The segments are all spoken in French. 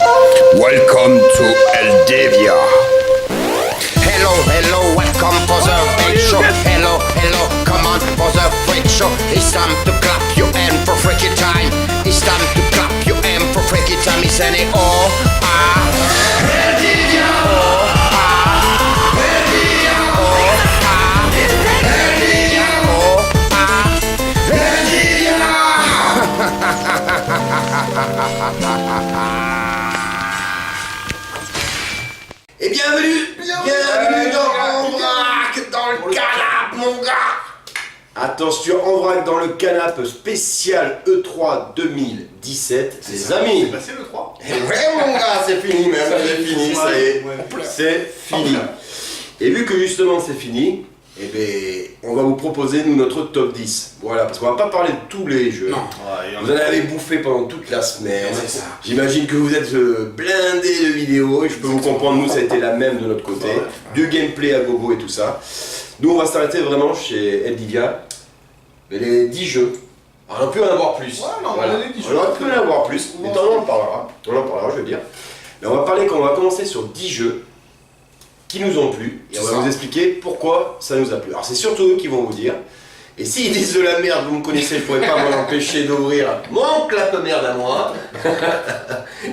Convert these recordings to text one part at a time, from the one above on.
Welcome to Eldivia. Hello, hello, welcome for the freak show. Hello, hello, come on for the freak show. It's time to clap your hand for freaky time. It's time to clap your hand for freaky time. It's any oh ah Eldivia. Oh ah Eldivia. Oh ah Eldivia. Oh ah Eldivia. Et bienvenue dans En vrac dans le canap, mon gars. Attention, En vrac dans le canap spécial E3 2017, les amis. C'est passé le 3 Ouais mon gars, c'est fini même, c'est fini, ça y est, c'est fini. Et vu que justement c'est fini, eh ben, on va vous proposer nous notre top 10. Voilà, parce qu'on va pas parler de tous les jeux. Non. Vous en avez bouffé pendant toute la semaine. C'est ça. J'imagine que vous êtes blindés de vidéos et je peux vous comprendre, nous ça a été la même de notre côté. Du gameplay à gogo et tout ça. Nous on va s'arrêter vraiment chez Eldivia. Mais les 10 jeux. Alors, on peut en avoir plus. Ouais, non, voilà. les 10 jeux. On aurait pu en avoir plus, mais on en parlera. On en parlera, je veux dire. Mais on va parler quand on va commencer sur 10 jeux qui nous ont plu et on va vous expliquer pourquoi ça nous a plu. Alors c'est surtout eux qui vont vous dire. Et s'ils disent de la merde, vous me connaissez, je ne pourrais pas m'empêcher d'ouvrir mon clap-merde à moi.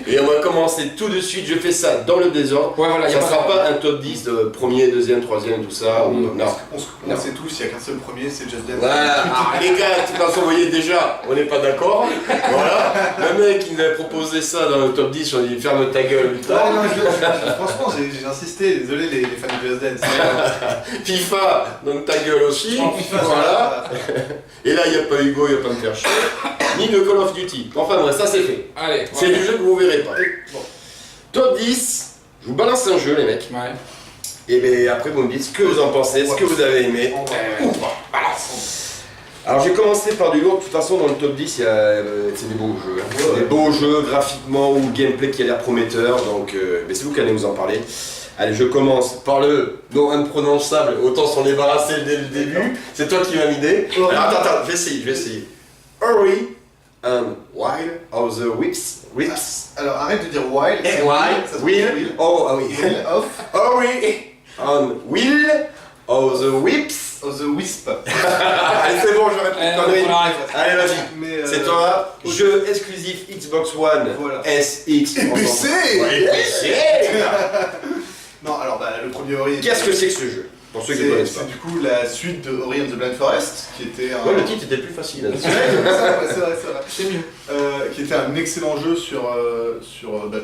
Et on va commencer tout de suite, je fais ça dans le désordre. Ouais, voilà, ça ne sera pas un top 10 de premier, deuxième, troisième, tout ça. Non. On sait tous, il n'y a qu'un seul premier, c'est Just Dance. Voilà, les gars, de toute façon, vous voyez déjà, on n'est pas d'accord. Voilà, le mec qui nous a proposé ça dans le top 10, on lui dit ferme ta gueule, putain. Ouais, non, franchement, j'ai insisté, désolé les fans de Just Dance. FIFA, donc ta gueule aussi. FIFA, voilà. Et là, il n'y a pas Hugo, il va pas me faire chier. Ni de Call of Duty. Enfin bref, ça c'est fait. Allez, C'est du jeu que vous verrez pas. Bon. Top 10, je vous balance un jeu les mecs. Ouais. Et bien après vous me dites ce que vous en pensez, ce que vous avez aimé. Ou pas. Balance. Alors j'ai commencé par du lourd, de toute façon dans le top 10 c'est des beaux jeux. Hein. Des beaux jeux graphiquement ou le gameplay qui a l'air prometteur, donc c'est vous qui allez nous en parler. Allez, je commence par le nom imprononçable, autant s'en débarrasser dès le début. C'est toi qui m'as l'idée. Alors attends, je vais essayer. Hurry and Wild of the Whips. Alors arrête de dire wild. Ça se Will. Oh, ah oui. Will of. Hurry and Will of the Whips. Of the Wisp. Allez, c'est bon, j'arrête de On conneries. arrive. Allez, vas-y. Mais, C'est toi, jeu exclusif Xbox One, Voilà. SX. Et PC. Ouais, PC. Non, alors bah, le premier Ori. Qu'est-ce que c'est que ce jeu? Pour ceux qui ne connaissent pas. C'est du coup la suite de Ori and the Blind Forest, qui était un. Ouais, le titre était plus facile. C'est vrai. C'est mieux. Qui était un excellent jeu sur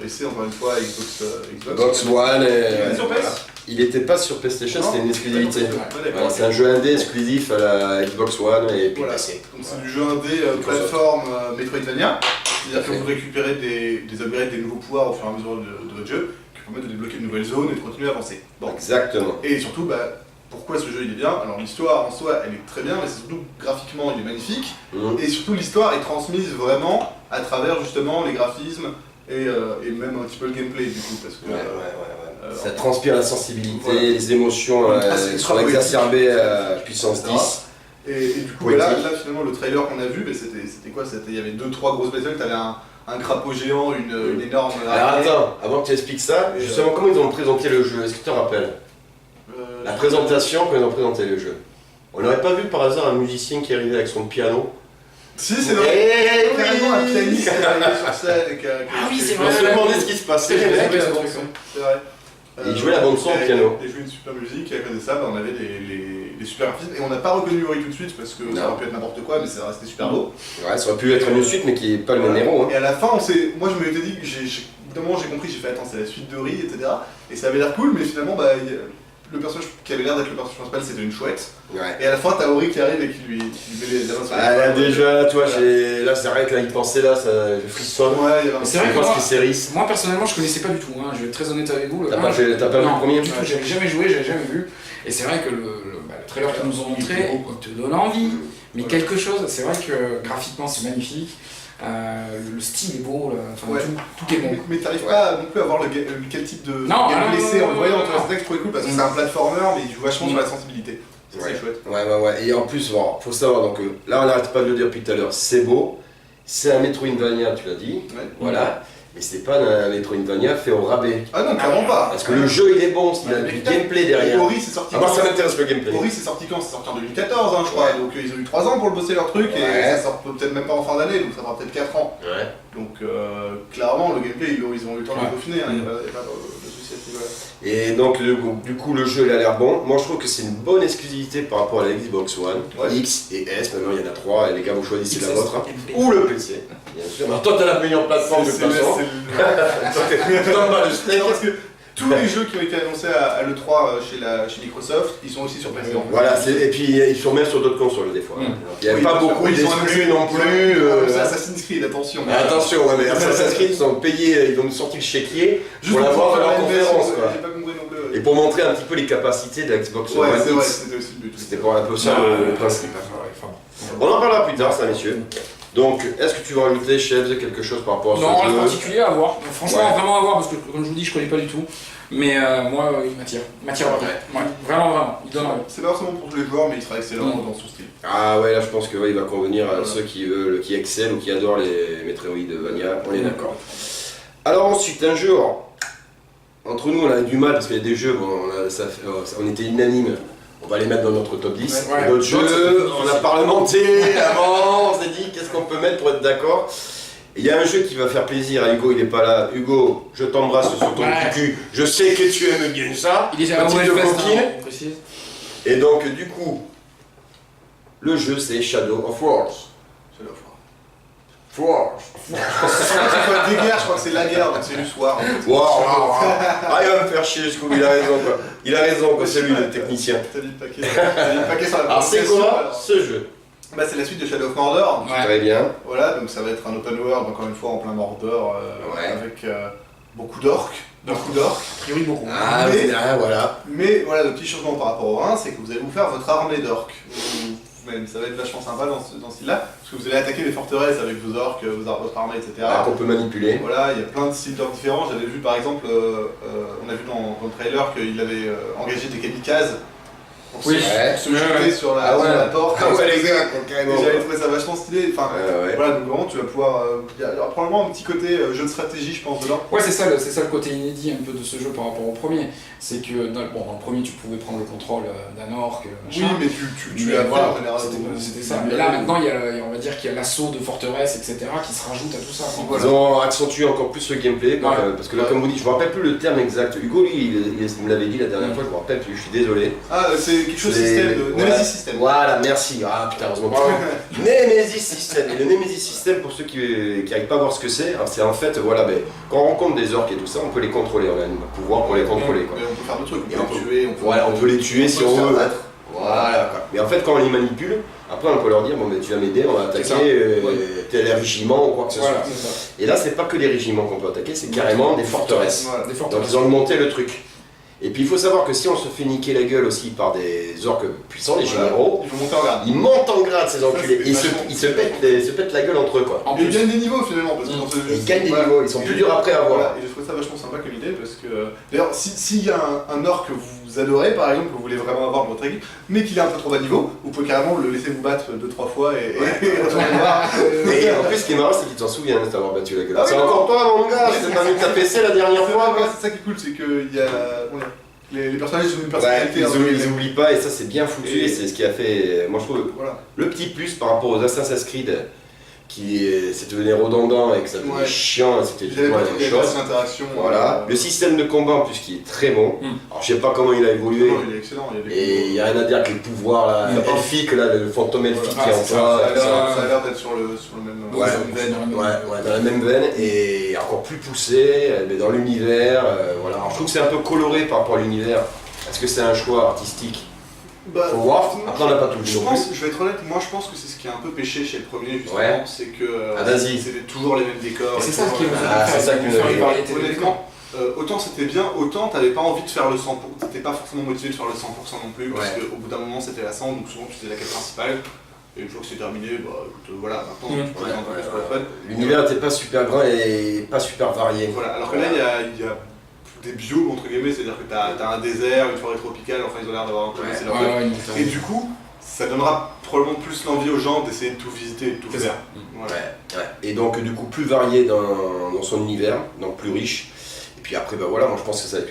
PC, encore une fois, Xbox One. Il est sur PS. Il n'était pas sur PlayStation, c'était une exclusivité. Ouais, Voilà, c'est un jeu indé exclusif à la Xbox One et puis voilà. PC. Donc c'est du jeu indé plateforme Metroidvania. C'est-à-dire que vous récupérez des upgrades, des nouveaux pouvoirs au fur et à mesure de votre jeu, qui permettent de débloquer de nouvelles zones et de continuer à avancer. Bon. Exactement. Et surtout, pourquoi ce jeu il est bien? Alors l'histoire en soi elle est très bien, mais c'est surtout graphiquement il est magnifique. Et surtout l'histoire est transmise vraiment à travers justement les graphismes et même un petit peu le gameplay du coup. Parce que, Ça transpire la sensibilité, voilà. Les émotions sont exacerbées à puissance 10. Et du coup, là, finalement, le trailer qu'on a vu, c'était quoi? Il y avait 2-3 grosses battles, t'avais un crapaud géant, une énorme. Alors attends, avant que tu expliques ça, justement, comment ils ont présenté le jeu? Est-ce que tu te rappelles la présentation quand ils ont présenté le jeu? On n'aurait pas vu par hasard un musicien qui arrivait avec son piano? Si, c'est vrai! Carrément un pianiste qui est arrivé sur scène et Ah oui, c'est vrai! On se demandait ce qui se passait. C'est vrai. Il jouait la bande-son au piano. Il jouait une super musique et à cause de ça, on avait les super graphismes. Et on n'a pas reconnu Ori tout de suite parce que ça aurait pu être n'importe quoi, mais ça restait super beau. Ouais, ça aurait pu être une suite, mais qui n'est pas le même héros. Hein. Et à la fin, moi je m'étais dit que évidemment j'ai compris, j'ai fait attends, c'est la suite d'Ori, etc. Et ça avait l'air cool, mais finalement, le personnage qui avait l'air d'être le personnage principal, c'était une chouette. Ouais. Et à la fin, t'as Ori qui arrive et qui lui met les mains sur les là déjà, toi, là c'est vrai que là, il pensait là, je frissonne. Ouais, il y avait un c'est vrai que moi, personnellement, je connaissais pas du tout, hein. Je vais être très honnête avec vous. T'as pas vu le premier? Du tout, j'avais jamais joué, j'avais jamais vu. Et c'est vrai que le trailer qu'ils nous ont montré, il te donne envie. Mais quelque chose, c'est vrai que graphiquement, c'est magnifique. Le style est beau, tout est bon. Mais t'arrives pas non plus à voir quel type de gameplay c'est en le voyant. C'est ça que je trouvais cool parce que c'est un platformer, mais il joue vachement sur la sensibilité. C'est chouette. Ouais. Et en plus, bon, faut savoir, donc là on n'arrête pas de le dire depuis tout à l'heure, c'est beau, c'est un Metroidvania, tu l'as dit, voilà. Et c'est pas un Metroidvania fait au rabais. Ah non, clairement pas. Parce que le jeu il est bon, il a du gameplay derrière. Ori c'est sorti Ah, moi ça m'intéresse le gameplay. Ori c'est sorti quand? C'est sorti en 2014 hein, je crois, donc ils ont eu 3 ans pour le bosser leur truc et ça sort peut-être même pas en fin d'année, donc ça fera peut-être 4 ans. Ouais. Donc clairement le gameplay ils ont eu le temps de le peaufiner, il n'y a pas de souci à ce niveau-là. Et donc du coup le jeu il a l'air bon. Moi je trouve que c'est une bonne exclusivité par rapport à la Xbox One. Ouais. X et S, maintenant il y en a 3 et les gars vous choisissez la XS, vôtre. Hein. gameplay. Ou le PC, bien sûr. Alors toi t'as la meilleure plateforme de toute façon. Toi t'es en bas le steak. Parce que tous les jeux qui ont été annoncés à l'E3 chez Microsoft, ils sont aussi sur PC. Voilà, et puis ils sont même sur d'autres consoles des fois. Il n'y a pas beaucoup d'exclus non plus. C'est Assassin's Creed, attention. Mais attention, ouais, mais Assassin's Creed ils ont payé, ils vont nous sortir le chéquier pour l'avoir dans leur conférence quoi. J'ai pas compris non plus. Et pour montrer un petit peu les capacités de la Xbox One Ouais, c'est vrai, X. c'était aussi le but. C'était pour un peu ça le principe. On en parlera plus tard ça messieurs. Donc, est-ce que tu veux rajouter, Chef, quelque chose par rapport à ce Non, en jeu? particulier à voir. Franchement, Ouais. vraiment à voir parce que comme je vous dis, je connais pas du tout. Mais moi, il m'attire. Vraiment. Ouais. Vraiment. Il donne envie. C'est pas forcément pour tous les joueurs, mais il sera excellent dans son style. Ah ouais, là je pense que ouais, il va convenir à ceux qui veulent, qui excellent ou qui adorent les Metroidvania, on est d'accord. Alors ensuite, un jeu, entre nous on a du mal parce qu'il y a des jeux, bon, on était unanime. On va les mettre dans notre top 10. Ouais. D'autres jeux, on a parlementé avant, on s'est dit qu'est-ce qu'on peut mettre pour être d'accord. Il y a un jeu qui va faire plaisir à Hugo, il est pas là. Hugo, je t'embrasse sur ton petit cul. Je sais que tu aimes bien ça. Il est déjà à Petite Hellfest, coquine. hein, on précise. Et donc du coup, le jeu c'est Shadow of Wars. Wars. C'est pas des guerres, je crois que c'est la guerre, donc c'est du soir. Wow. Ah, il va me faire chier jusqu'où, il a raison quoi. Il a raison quoi, c'est lui le technicien. T'as dit le paquet sur la Alors c'est prononciation, quoi alors. ce jeu? Bah c'est la suite de Shadow of Mordor. Ouais. Très bien. Voilà, donc ça va être un open world encore une fois en plein Mordor Ouais. avec beaucoup d'orques. Beaucoup d'orques. A priori, beaucoup. Ah, Mais- voilà. Mais voilà, le petit changement par rapport au 1, c'est que vous allez vous faire votre armée d'orques. Vous-même, ça va être vachement sympa dans ce style-là, parce que vous allez attaquer les forteresses avec vos orques, votre armée, etc. Ah, qu'on peut manipuler. Voilà, il y a plein de styles d'orques différents. J'avais vu par exemple, on a vu dans le trailer qu'il avait engagé des kamikazes pour Oui. se jeter sur la, Ah ouais. sur la porte. Ah ouais les gars, carrément. Et j'avais trouvé ça vachement stylé. Enfin, Ouais. voilà, donc vraiment tu vas pouvoir. Il y a probablement un petit côté jeu de stratégie, je pense, dedans. Ouais, c'est ça le côté inédit un peu de ce jeu par rapport au premier. C'est que dans le premier, tu pouvais prendre le contrôle d'un orque, Oui, machin. mais tu Mais l'as voilà, en général. c'était ça. Mais là, maintenant, on va dire qu'il y a l'assaut de forteresses, etc., qui se rajoute à tout ça. quoi. Ils ont accentué encore plus le gameplay, quoi, Ouais. parce que là, comme vous dites, je me rappelle plus le terme exact. Hugo, lui, il me l'avait dit la dernière fois, je me rappelle plus, je suis désolé. Ah, c'est quelque chose de C'est- système, de voilà. Nemesis System. Voilà, merci. Ah putain, heureusement. Nemesis System. Et le Nemesis System, pour ceux qui n'arrivent pas à voir ce que c'est en fait, voilà, ben, quand on rencontre des orques et tout ça, on peut les contrôler, on a un pouvoir pour les contrôler. Quoi. Mais on peut faire d'autres trucs, Et on peut les tuer, Voilà, on peut les tuer si peut on se faire veut. battre. Voilà, quoi. Mais en fait, quand on les manipule, après on peut leur dire, bon, ben, tu vas m'aider, on va C'est ça. attaquer Ouais. tel régiment ou quoi que ce Voilà, soit. c'est ça. Et là, c'est pas que des régiments qu'on peut attaquer, c'est carrément des forteresses. Voilà. Des Donc forteresses. ils ont monté le truc. Et puis il faut savoir que si on se fait niquer la gueule aussi par des orques puissants, les Voilà. généraux, Il faut monter en garde. ils montent en grade ces enculés. c'est Ils se vachement- pètent la gueule entre eux quoi. En Et ils plus, gagnent des niveaux finalement, parce que dans ce jeu. Ils gagnent des voilà. niveaux, ils sont plus durs après à avoir. Voilà, et je trouve ça vachement sympa comme idée parce que. D'ailleurs, s'il y a un orc que vous adorez par exemple, que vous voulez vraiment avoir dans votre équipe, mais qu'il est un peu trop bas niveau, vous pouvez carrément le laisser vous battre 2-3 fois et retourner voir. Et en plus, ce qui est marrant, c'est qu'ils t'en souviennent de t'avoir battu la gueule. Ah oui, C'est non. encore toi, mon gars, Ouais, je t'ai c'est pas mis ta PC la dernière C'est fois. vrai, quoi. c'est ça qui est cool, c'est que il y a. comment dire, les personnages ils ont une Ouais, personnalité. ils oublient pas, et ça c'est bien foutu, Et- et c'est ce qui a fait, moi je trouve, Voilà. le petit plus par rapport aux Assassin's Creed, c'était devenu redondant et que ça devenait Ouais. chiant, c'était Ils tout avaient le temps pas la toutes même les chose. interactions. Voilà, le système de combat en plus qui est très bon. Alors je sais pas comment il a évolué, Non, il est excellent. Il y a des et il y a rien à dire avec les pouvoirs là, Il y a pas- elfique là, le fantôme elfique Voilà. qui est en c'est toi. Ça a l'air d'être sur le même. Ouais, sur une veine. Ouais, dans la même veine et encore plus poussé, mais dans l'univers. Voilà. Alors je trouve que c'est un peu coloré par rapport à l'univers. Est-ce que c'est un choix artistique? Bah, Faut voir. Après on n'a pas tout Je vu non pense, plus. je vais être honnête, moi je pense que c'est ce qui a un peu péché chez le premier justement, Ouais. c'est que Ah, vas-y. c'est toujours les mêmes décors. Et c'est et ça toujours qui les me mêmes- Ah, c'est ça qui me fait fait une variété de Honnêtement, autant c'était bien, autant t'avais pas envie de faire le 100%, t'étais pas forcément motivé de faire le 100% non plus, parce Ouais. qu'au bout d'un moment c'était la 100, donc souvent tu faisais la quête principale, et une fois que c'est terminé, bah écoute, voilà, maintenant tu peux Ouais, faire un peu plus pour le fun. L'univers n'était pas super grand et pas super varié. Voilà, alors que là il y a des biomes entre guillemets, c'est-à-dire que t'as un désert, une forêt tropicale, enfin ils ont l'air d'avoir un peu laissé leur truc. Ouais, Et du coup, ça donnera probablement plus l'envie aux gens d'essayer de tout visiter et de tout C'est faire. ça. Voilà. Ouais. Et donc du coup plus varié dans son univers, donc plus riche. Et puis après, bah voilà, moi je pense que ça va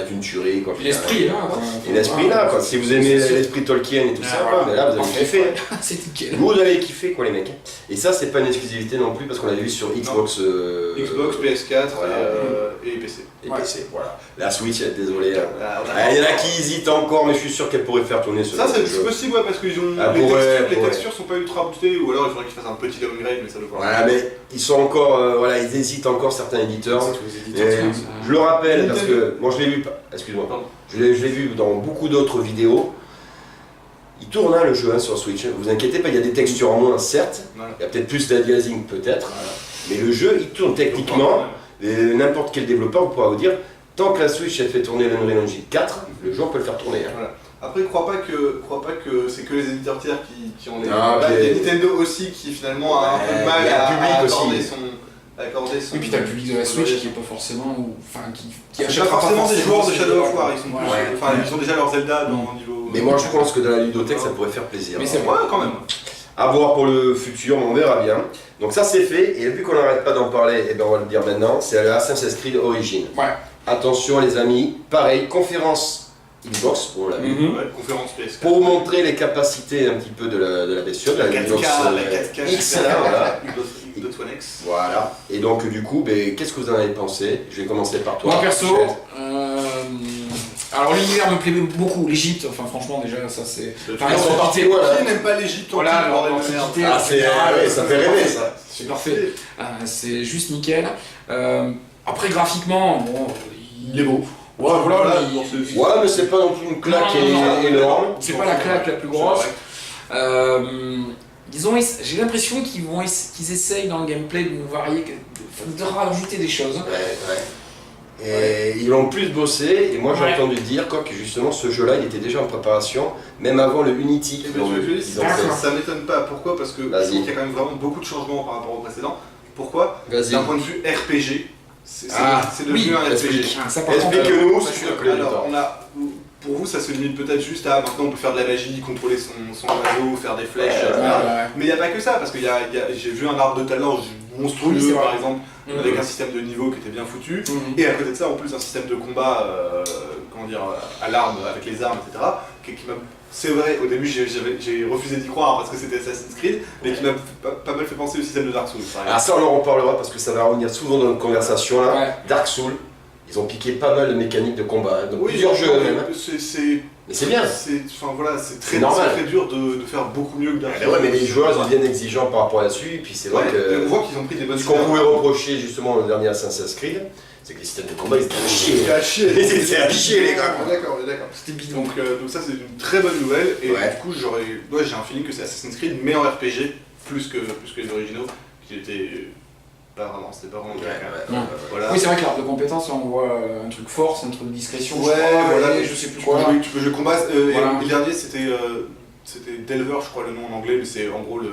être une tuerie. Quoi. Puis l'esprit est là. quoi. Et l'esprit là, quoi. Si vous aimez l'esprit Tolkien et tout ça, voilà. mais là vous allez kiffer. C'est nickel. Vous allez kiffer quoi les mecs. Et ça c'est pas une exclusivité non plus parce qu'on l'avait vu sur Xbox. Xbox, PS4 voilà. et PC. Et PC, voilà. La Switch, désolé. Ah, Il y en a qui hésitent encore, mais je suis sûr qu'elle pourrait faire tourner ce ça jeu. c'est possible ouais, parce que les textures sont pas ultra boostées ou alors il faudrait qu'ils fassent un petit downgrade mais ça doit pas. Voilà, mais ils sont encore, ils hésitent encore certains éditeurs. C'est tous les éditeurs, Et ça. je le rappelle parce que moi je l'ai vu, excuse-moi, Pardon. je l'ai vu dans beaucoup d'autres vidéos. Il tourne le jeu sur Switch, vous inquiétez pas, il y a des textures en moins certes, Voilà. il y a peut-être plus d'aliasing peut-être, mais le jeu il tourne techniquement, et n'importe quel développeur pourra vous dire, tant que la Switch elle fait tourner l'Unreal Engine 4, le jeu on peut le faire tourner. Hein. Voilà. Après, crois pas que c'est que les éditeurs tiers qui ont les. Ah, Là, ok. il y a Nintendo aussi qui finalement a un peu de mal il y a le public à aussi. accorder son. Et puis t'as le public de la Switch qui est pas forcément. Enfin, qui C'est pas achètera forcément des joueurs de Shadow of War, ils sont Ouais. plus. Enfin, ils ont déjà leur Zelda dans le niveau. Mais moi je pense que dans la ludothèque ça pourrait faire plaisir. Mais c'est Ouais, quand même. À voir pour le futur, mais on verra bien. Donc ça c'est fait, et vu qu'on n'arrête pas d'en parler, et ben on va le dire maintenant, c'est le Assassin's Creed Origins. Ouais. Attention les amis, pareil, conférence Xbox, on l'a vu, Ouais, conférence PS4. pour montrer les capacités un petit peu de la bestiole, de la 4K, Xbox la 4K, X, là, voilà. Xbox One X. Voilà. Et donc du coup, ben, qu'est-ce que vous en avez pensé? Je vais commencer par toi. Moi perso, Michel. alors l'univers me plaît beaucoup, l'Egypte, enfin franchement déjà ça c'est. Enfin, Ils sont partis l'Antiquité, loin, là. Qui n'aime pas l'Egypte Voilà, bordel de l'Antiquité, merde. Ah, c'est, etc., ouais, ça fait rêver ça. C'est parfait. C'est juste nickel. Après graphiquement, bon, Il est beau. Ouais, voilà, Ouais, mais c'est pas non plus une claque Non, énorme. c'est pas la claque la plus grosse. Disons, j'ai l'impression qu'ils essayent dans le gameplay de nous varier, de rajouter des choses. Ouais. Et ils l'ont plus bossé, et moi j'ai Ouais. entendu dire quoi, que justement ce jeu-là il était déjà en préparation, même avant le Unity. Eh ben, tu veux que je te dise, ils ont fait. ça m'étonne pas. Pourquoi? Parce que je Vas-y. trouve qu'il y a quand même vraiment beaucoup de changements par rapport au précédent. Pourquoi? Vas-y. D'un point de vue RPG, c'est oui, devenu un RPG. Ça, par contre, Explique-nous, Parce je suis que, d'accord. alors, pour vous, ça se limite peut-être juste à maintenant on peut faire de la magie, contrôler son oiseau, faire des flèches, Ouais, etc. ouais. Mais il n'y a pas que ça, parce que j'ai vu un arbre de talent monstrueux Oui, c'est vrai. par exemple, Mhm. avec un système de niveau qui était bien foutu. Mhm. Et à côté de ça, en plus, un système de combat à l'arme, avec les armes, etc. Qui m'a. C'est vrai, au début j'ai refusé d'y croire parce que c'était Assassin's Creed, mais qui m'a pas mal fait penser au système de Dark Souls par Ah exemple. ça on en reparlera parce que ça va revenir souvent dans notre conversation là. Ouais. Dark Souls, ils ont piqué pas mal de mécaniques de combat, dans plusieurs jeux non, même. c'est Mais c'est bien. Enfin voilà, c'est très, normal. très dur de faire beaucoup mieux que Dark Ah, Souls. ouais, mais les joueurs ils sont bien exigeants par rapport là-dessus, et puis c'est vrai Ouais, que. et on voit qu'ils ont pris des bonnes Ce qu'on pouvait reprocher justement au dernier Assassin's Creed, c'est que les systèmes de combat ils étaient à chier. C'était à chier. Ils étaient à chier les gars. On est d'accord, on est d'accord. C'était bidon. Donc ça c'est une très bonne nouvelle et Ouais. du coup j'ai un feeling que c'est Assassin's Creed mais en RPG plus que les originaux qui étaient c'était pas vraiment le cas. Voilà. Oui, c'est vrai que l'arbre de compétences, on voit un truc force, un truc discrétion, Ouais, je crois, voilà, et je sais plus tu quoi. peux jouer combat. Voilà. Et le dernier c'était Delver, je crois le nom en anglais, mais c'est en gros le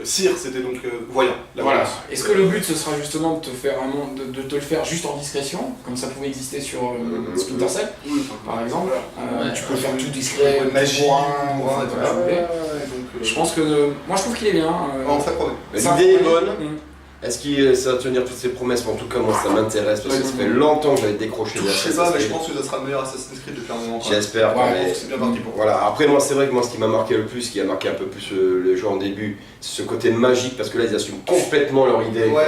Cyr, c'était donc voyant. La Voilà. voyance. Est-ce que le but ce sera justement de te faire un monde, de te le faire juste en discrétion, comme ça pouvait exister sur Splinter Cell, Oui, enfin, par exemple. voilà. Tu peux faire tout discret, Ouais, magie, bourrin, bourrin, comme voilà. tu voulais. Donc, Je pense que moi je trouve qu'il est bien. on ça promet. Mais Ça- l'idée est bonne. Mm. Est-ce que ça va tenir toutes ces promesses? En tout cas, moi ça m'intéresse parce que ça fait longtemps que j'avais décroché de Je sais pas, Assassin's mais je Creed. pense que ça sera le meilleur Assassin's Creed depuis un moment. quoi. J'espère. Ouais, mais- C'est bien parti pour. Voilà, après moi c'est vrai que moi ce qui m'a marqué le plus, qui a marqué un peu plus le jeu en début, c'est ce côté magique parce que là ils assument complètement leur idée. Ouais. Quoi.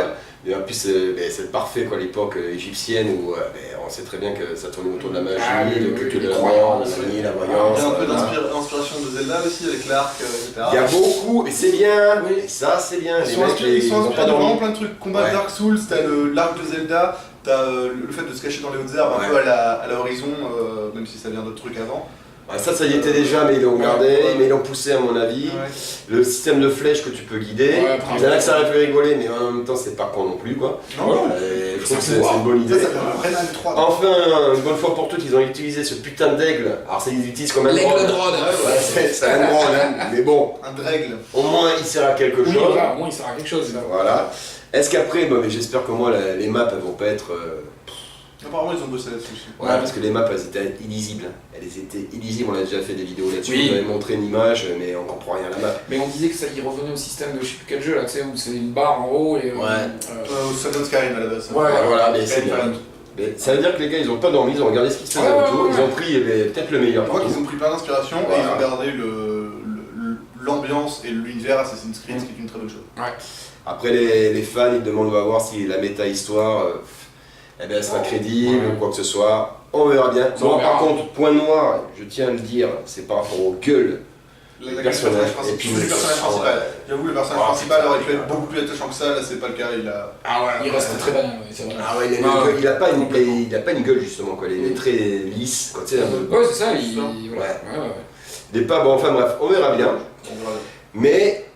Et en plus c'est parfait quoi, l'époque égyptienne où on sait très bien que ça tournait autour de la magie, Ah, oui, de oui, culture oui, de la croyance, mort, de la nuit, la voyance. Il y a un peu voilà. d'inspiration de Zelda aussi avec l'arc, etc. Il y a beaucoup, et c'est bien, Oui. et ça c'est bien. Ils Les sont mecs, inspirés ils ont de pas vraiment dormi. plein de trucs. Combat Ouais. de Dark Souls, t'as l'arc de Zelda, t'as le fait de se cacher dans les hautes herbes un Ouais. peu à la horizon, même si ça vient d'autres trucs avant. Ouais, ça y était déjà, mais ils l'ont gardé, Ouais. mais ils l'ont poussé à mon avis. Ouais. Le système de flèches que tu peux guider, Ouais, il y en a que ça aurait pu rigoler, mais en même temps c'est pas con non plus quoi. Non, Je trouve que c'est une bonne idée. ça fait un vrai mal 3. Enfin, une bonne fois pour toutes, ils ont utilisé ce putain d'aigle. Alors, ça, ils l'utilisent comme un L'aigle drone. drone. Ouais, c'est un drone, hein. Mais bon, Un draigle. au moins, il sert à quelque Oui, chose. voilà, au moins il sert à quelque chose. Là. Voilà. Est-ce qu'après, mais j'espère que moi, les maps, elles vont pas être Apparemment, ils ont bossé là-dessus aussi. Ouais, parce que les maps, elles étaient illisibles. Elles étaient illisibles, on a déjà fait des vidéos là-dessus. Oui. On avait montré une image, mais on comprend rien à la map. Mais on disait que ça y revenait au système de je sais plus quel jeu là, tu sais, où c'est une barre en haut et. Sudden Skyrim à la base. Ouais, voilà, mais c'est Skyrim bien. Fallout. Mais ça veut dire que les gars, ils ont pas dormi, ils ont regardé ce qui se faisait autour, ils ont pris peut-être le meilleur. Je vois qu'ils ont pris plein d'inspiration et ils ont gardé l'ambiance et l'univers Assassin's Creed, ce qui est une très bonne chose. Après, les fans, ils demandent, on va voir si la méta-histoire, eh ben, elle sera crédible ou quoi que ce soit. On verra bien. Moi, par contre, point noir, je tiens à le dire, c'est par rapport aux gueules. Le personnage personnage principal. J'avoue, le personnage principal aurait pu être beaucoup plus attachant que ça, là c'est pas le cas, Il reste très bien, c'est vrai. Ah ouais, il a pas une gueule justement, quoi. Il est très lisse, quoi, tu sais, un peu. Ouais, c'est ça, Il est pas bon, enfin bref, on verra bien. Mais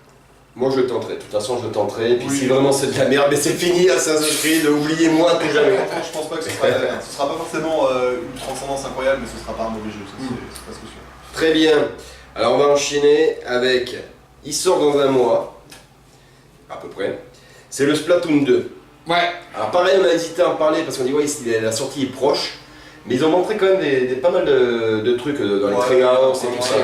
moi je tenterai, de toute façon je tenterai, et puis si vraiment c'est de la merde, mais c'est fini Assassin's Creed, oubliez-moi tout jamais. Je pense pas que ce sera pas forcément une transcendance incroyable, mais ce sera pas un mauvais jeu, ça, c'est presque sûr. Très bien, alors on va enchaîner avec, il sort dans un mois, à peu près, c'est le Splatoon 2. Ouais. Alors pareil, on a hésité à en parler parce qu'on dit ouais, la sortie est proche, mais ils ont montré quand même pas mal de trucs dans les treehouse et tout ça.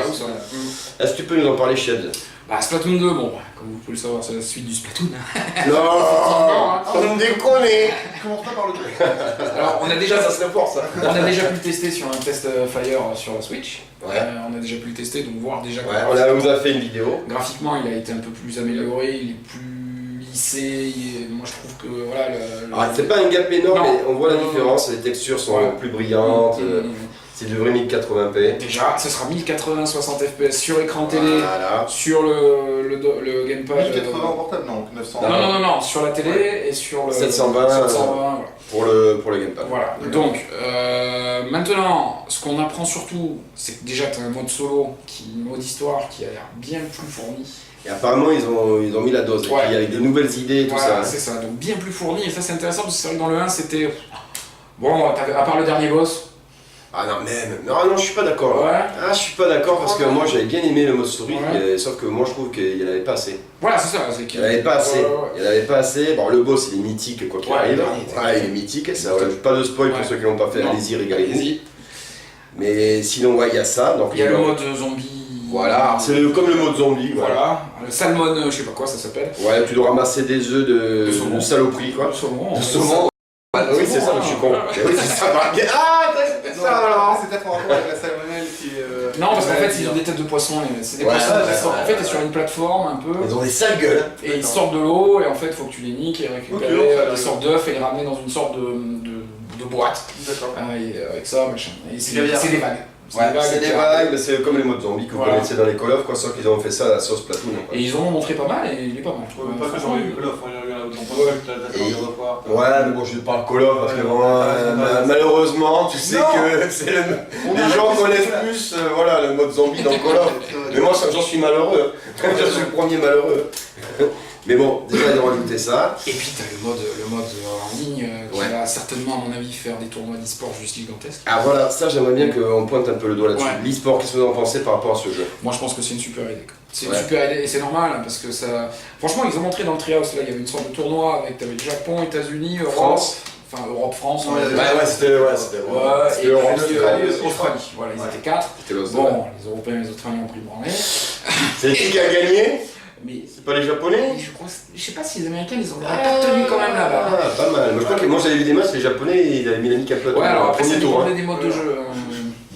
Est-ce que tu peux nous en parler, Shed? Bah Splatoon 2, bon, comme vous pouvez le savoir, c'est la suite du Splatoon. Non, on me déconne. Commence pas par le 2. Alors on a déjà, ça serait fort ça. On a déjà pu le tester sur un test Fire sur la Switch. Ouais. On a déjà pu le tester, donc voir déjà. Ouais, on vous a fait une vidéo. Graphiquement, il a été un peu plus amélioré, il est plus lissé. Moi, je trouve que voilà. Alors, c'est pas un gap énorme, mais on voit la différence. Les textures sont plus brillantes. C'est du vrai 1080p. Déjà, ce sera 1080 60 fps sur écran télé, sur le gamepad. 1080 en portable, non, 900. Non, sur la télé et sur le 720, voilà. pour le gamepad. Voilà. Donc, maintenant, ce qu'on apprend surtout, c'est que déjà, tu as un mode solo, mode histoire qui a l'air bien plus fourni. Et apparemment, ils ont mis la dose. Ouais. Il y a des nouvelles idées et tout ça. C'est ça, donc bien plus fourni. Et ça, c'est intéressant parce que c'est vrai que dans le 1, c'était. Bon, à part le dernier boss. Ah non, non, je suis pas d'accord. Ouais. Ah, je suis pas d'accord parce que moi j'avais bien aimé le mode story, sauf que moi je trouve qu'il n'y en avait pas assez. Voilà, c'est ça. Il n'y en avait pas assez. Il n'y en avait pas assez. Bon, le boss il est mythique quoi qu'il arrive. Il est mythique. Ça, pas de spoil pour ceux qui l'ont pas fait. Allez-y, régalez-vous. Mais sinon, il y a ça. Donc, il y a le mode zombie. Voilà, c'est comme le mode zombie. Voilà. Le salmon, je sais pas quoi ça s'appelle. Ouais, tu dois ramasser des œufs de saloperie quoi. De saumon. De saumon. Ah oui, c'est ça, je suis con. Oui, c'est ça. Ah, c'est ça alors. C'est peut-être en rapport avec la salmonelle qui est. Non, parce qu'en fait, ils ont des têtes de poisson. C'est des poissons qui sortent. En fait, t'es sur une plateforme un peu. Ils ont des sales gueules. Et ils sortent de l'eau, et en fait, il faut que tu les niques et récupérer des sortes d'œufs et les ramener dans une sorte de boîte. D'accord. Et avec ça, machin. Et c'est des vagues. C'est des vagues, mais c'est comme les modes zombies que vous connaissez dans les Call of, quoi, sauf qu'ils ont fait ça à la sauce Platoon. Et ils ont montré pas mal, et il est pas mal. Pas que j'en ai eu Call of, il y en a d'autres. Ouais, mais bon, je parle Call of parce que malheureusement, tu sais que c'est les gens connaissent plus le mode zombie dans Call of. Mais moi, j'en suis malheureux. Je suis le premier malheureux. Mais bon, déjà ils ont rajouté ça. Et puis t'as le mode en ligne qui va certainement à mon avis faire des tournois d'e-sport juste gigantesques. Ah voilà, ça j'aimerais bien qu'on pointe un peu le doigt là-dessus. L'e-sport, qu'est-ce que vous en pensez par rapport à ce jeu? Moi je pense que c'est une super idée. C'est une super idée et c'est normal parce que ça. Franchement ils ont montré dans le Treehouse là, il y avait une sorte de tournoi avec t'avais le Japon, États-Unis, France. Enfin Europe, France. C'était Europe, Australie. Voilà, ils étaient 4. Bon, les Européens et les Australiens ont pris le branlet. C'est qui a gagné? Mais c'est pas les Japonais? Je sais pas si les Américains ils ont retenu quand même là-bas. Ah, pas mal. Je crois que moi j'avais vu des matchs, les Japonais ils avaient mis la nique un peu. Ouais, alors après ça tour. des modes de jeu.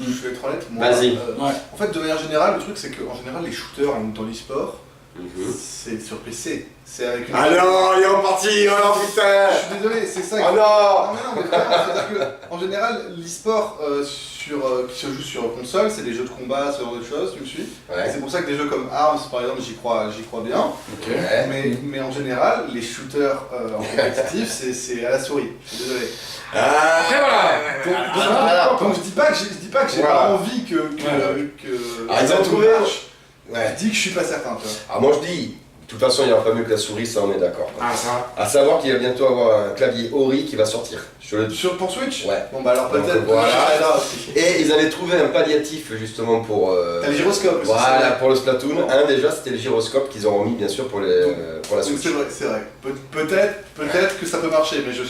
Je vais être honnête. Vas-y. En fait, de manière générale, le truc c'est qu'en général, les shooters dans l'e-sport, c'est sur PC. C'est avec une. Alors, il est reparti, oh putain! Je suis désolé, c'est ça. Oh non! Non, mais c'est-à-dire qu'en général, l'e-sport qui se joue sur console, c'est des jeux de combat, ce genre de choses, tu me suis? C'est pour ça que des jeux comme ARMS, par exemple, j'y crois bien. Mais en général, les shooters en compétitif, c'est à la souris. Je suis désolé. Après voilà! Donc je dis pas que j'ai pas envie que ils ont trouvé. Je dis que je suis pas certain, tu vois. Ah, moi je dis, de toute façon il n'y aura pas mieux que la souris, ça on est d'accord. Ah, ça. À savoir qu'il va bientôt avoir un clavier Ori qui va sortir. Pour Switch? Ouais. Bon bah alors peut-être. Voilà. Et ils avaient trouvé un palliatif justement pour. T'as le gyroscope aussi. Voilà, pour le Splatoon. Déjà c'était le gyroscope qu'ils ont remis bien sûr pour la Switch. C'est vrai. Peut-être que ça peut marcher, mais je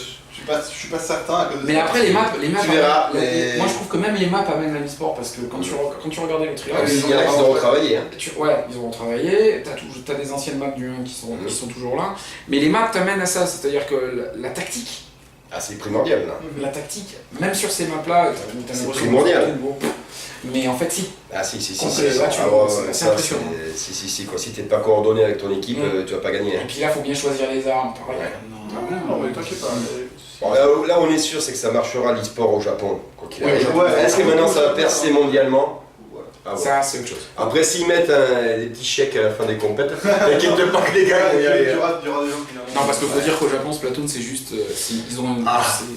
Je suis pas certain à cause de Mais ça. après les maps, Tu verras, moi je trouve que même les maps amènent à l'e-sport parce que quand tu regardais le trailer, Il y en a qui ont retravaillé. Hein. Ouais, ils ont travaillé, t'as des anciennes maps du 1 qui sont toujours là, mais les maps t'amènent à ça, c'est-à-dire que la tactique, Ah, c'est primordial là. la tactique, même sur ces maps-là, t'as C'est l'impression primordial. que c'est beau. Mais en fait si, Ah si, Là, tu vois, c'est impressionnant. Si, quoi. Si t'es pas coordonné avec ton équipe, tu vas pas gagner. et puis là faut bien choisir les armes, pareil. Non, mais t'inquiète pas. Bon, là, on est sûr, c'est que ça marchera l'e-sport au Japon. Quoi qu'il Ouais, arrive. ouais. Est-ce que maintenant ça va percer mondialement? Ouais. Ah, bon. Ça c'est autre chose. Après, s'ils mettent des petits chèques à la fin des compètes, t'inquiète pas que les gars vont y Il y aller. aura des gens qui viendront. Non parce qu'il faut dire qu'au Japon Splatoon c'est juste, ils ont,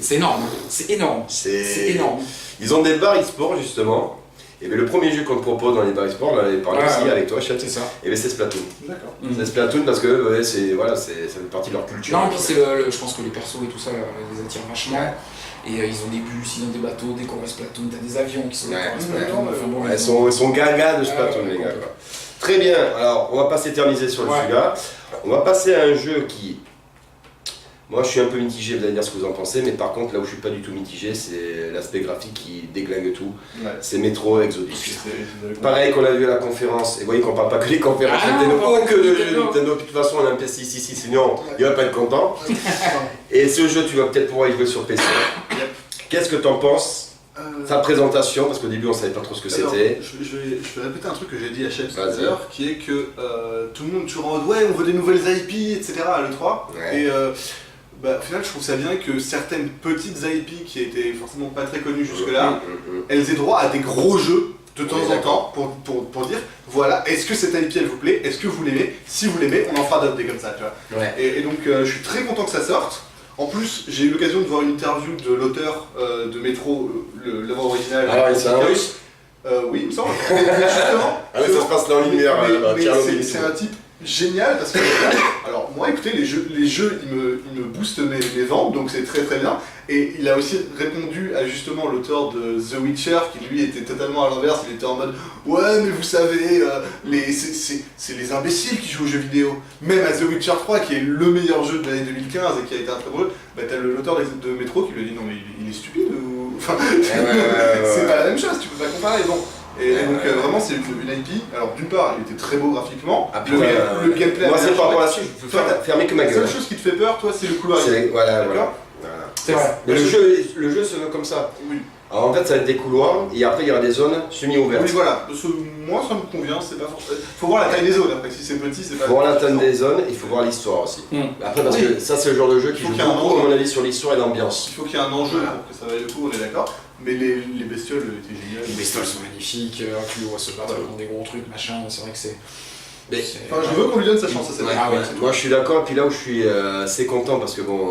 c'est énorme, c'est énorme, c'est énorme. Ils ont des bars e-sport justement. Et bien, le premier jeu qu'on te propose dans les bars e-sport, on en avait parlé aussi avec toi, Chat, C'est ça. et bien c'est Splatoon. D'accord. C'est Splatoon parce que ouais, ça fait partie de leur culture. Non, et puis c'est je pense que les persos et tout ça les attire vachement. Et ils ont des bus, ils ont des bateaux, des chorus Splatoon, t'as des avions qui sont des chorus Splatoon. Enfin, bon, Ils sont gaga de Splatoon, les gars. Quoi. Très bien, alors on va pas s'éterniser sur le sujet. On va passer à un jeu qui. Moi je suis un peu mitigé, vous allez dire ce que vous en pensez, mais par contre là où je suis pas du tout mitigé, c'est l'aspect graphique qui déglingue tout. Ouais. C'est Metro Exodus. C'est- Pareil qu'on l'a vu à la conférence, et vous voyez qu'on parle pas que des conférences Ah, Nintendo, non, ou que de Nintendo. Nintendo, puis de toute façon on a un PC ici, sinon il va pas être content. Et ce jeu tu vas peut-être pouvoir y jouer sur PC. Qu'est-ce que t'en penses? Sa présentation, parce qu'au début on savait pas trop ce que Alors, c'était. je vais répéter un truc que j'ai dit à Chef tout à Vas-y. l'heure, qui est que tout le monde toujours en mode ouais on veut des nouvelles IP, etc. à l'E3. Ouais. Et au final je trouve ça bien que certaines petites IP qui étaient forcément pas très connues jusque-là, elles aient droit à des gros jeux de temps en temps pour dire voilà, est-ce que cette IP elle vous plaît, est-ce que vous l'aimez, si vous l'aimez on en fera d'autres des comme ça, tu vois. Ouais. Et donc je suis très content que ça sorte. En plus, j'ai eu l'occasion de voir une interview de l'auteur de Metro, l'œuvre originale. Alors c'est un russe? Oui, il me semble. Mais justement, Ah mais ça se passe dans l'univers mais Tchernobyl. c'est un type génial parce que alors moi écoutez les jeux ils me boostent mes ventes donc c'est très très bien et il a aussi répondu à justement l'auteur de The Witcher qui lui était totalement à l'inverse, il était en mode ouais mais vous savez c'est les imbéciles qui jouent aux jeux vidéo, même à The Witcher 3 qui est le meilleur jeu de l'année 2015 et qui a été un très beau jeu, bah t'as l'auteur de Metro qui lui a dit non mais il est stupide ou enfin c'est pas la même chose, tu peux pas comparer bon. Et donc vraiment c'est une IP, alors d'une part il était très beau graphiquement, le gameplay moi a c'est bien pas changé. pour la suite, je peux pas fermer que ma La gueule. seule chose qui te fait peur toi c'est le couloir. Voilà. D'accord. C'est vrai. Mais le jeu se veut comme ça. Oui. Alors en fait ça va être des couloirs et après il y aura des zones semi-ouvertes. Oui voilà, moi ça me convient, c'est pas forcément. Faut voir la taille des zones après, si c'est petit c'est pas. Faut voir l'atteinte des zones, il faut voir l'histoire aussi. Après parce que ça c'est le genre de jeu qui Il faut joue qu'il y ait un beaucoup à enjeu. mon avis sur l'histoire et l'ambiance. Il faut qu'il y ait un enjeu pour que ça vaille le coup, on est d'accord. Mais les bestioles étaient géniales. Les bestioles sont magnifiques, tu les vois se battre contre des gros trucs, machin, c'est vrai que c'est. Mais- Enfin je veux qu'on lui donne sa chance à cette Ouais, IP, ouais. c'est tout. Moi je suis d'accord, et puis là où je suis assez content parce que bon.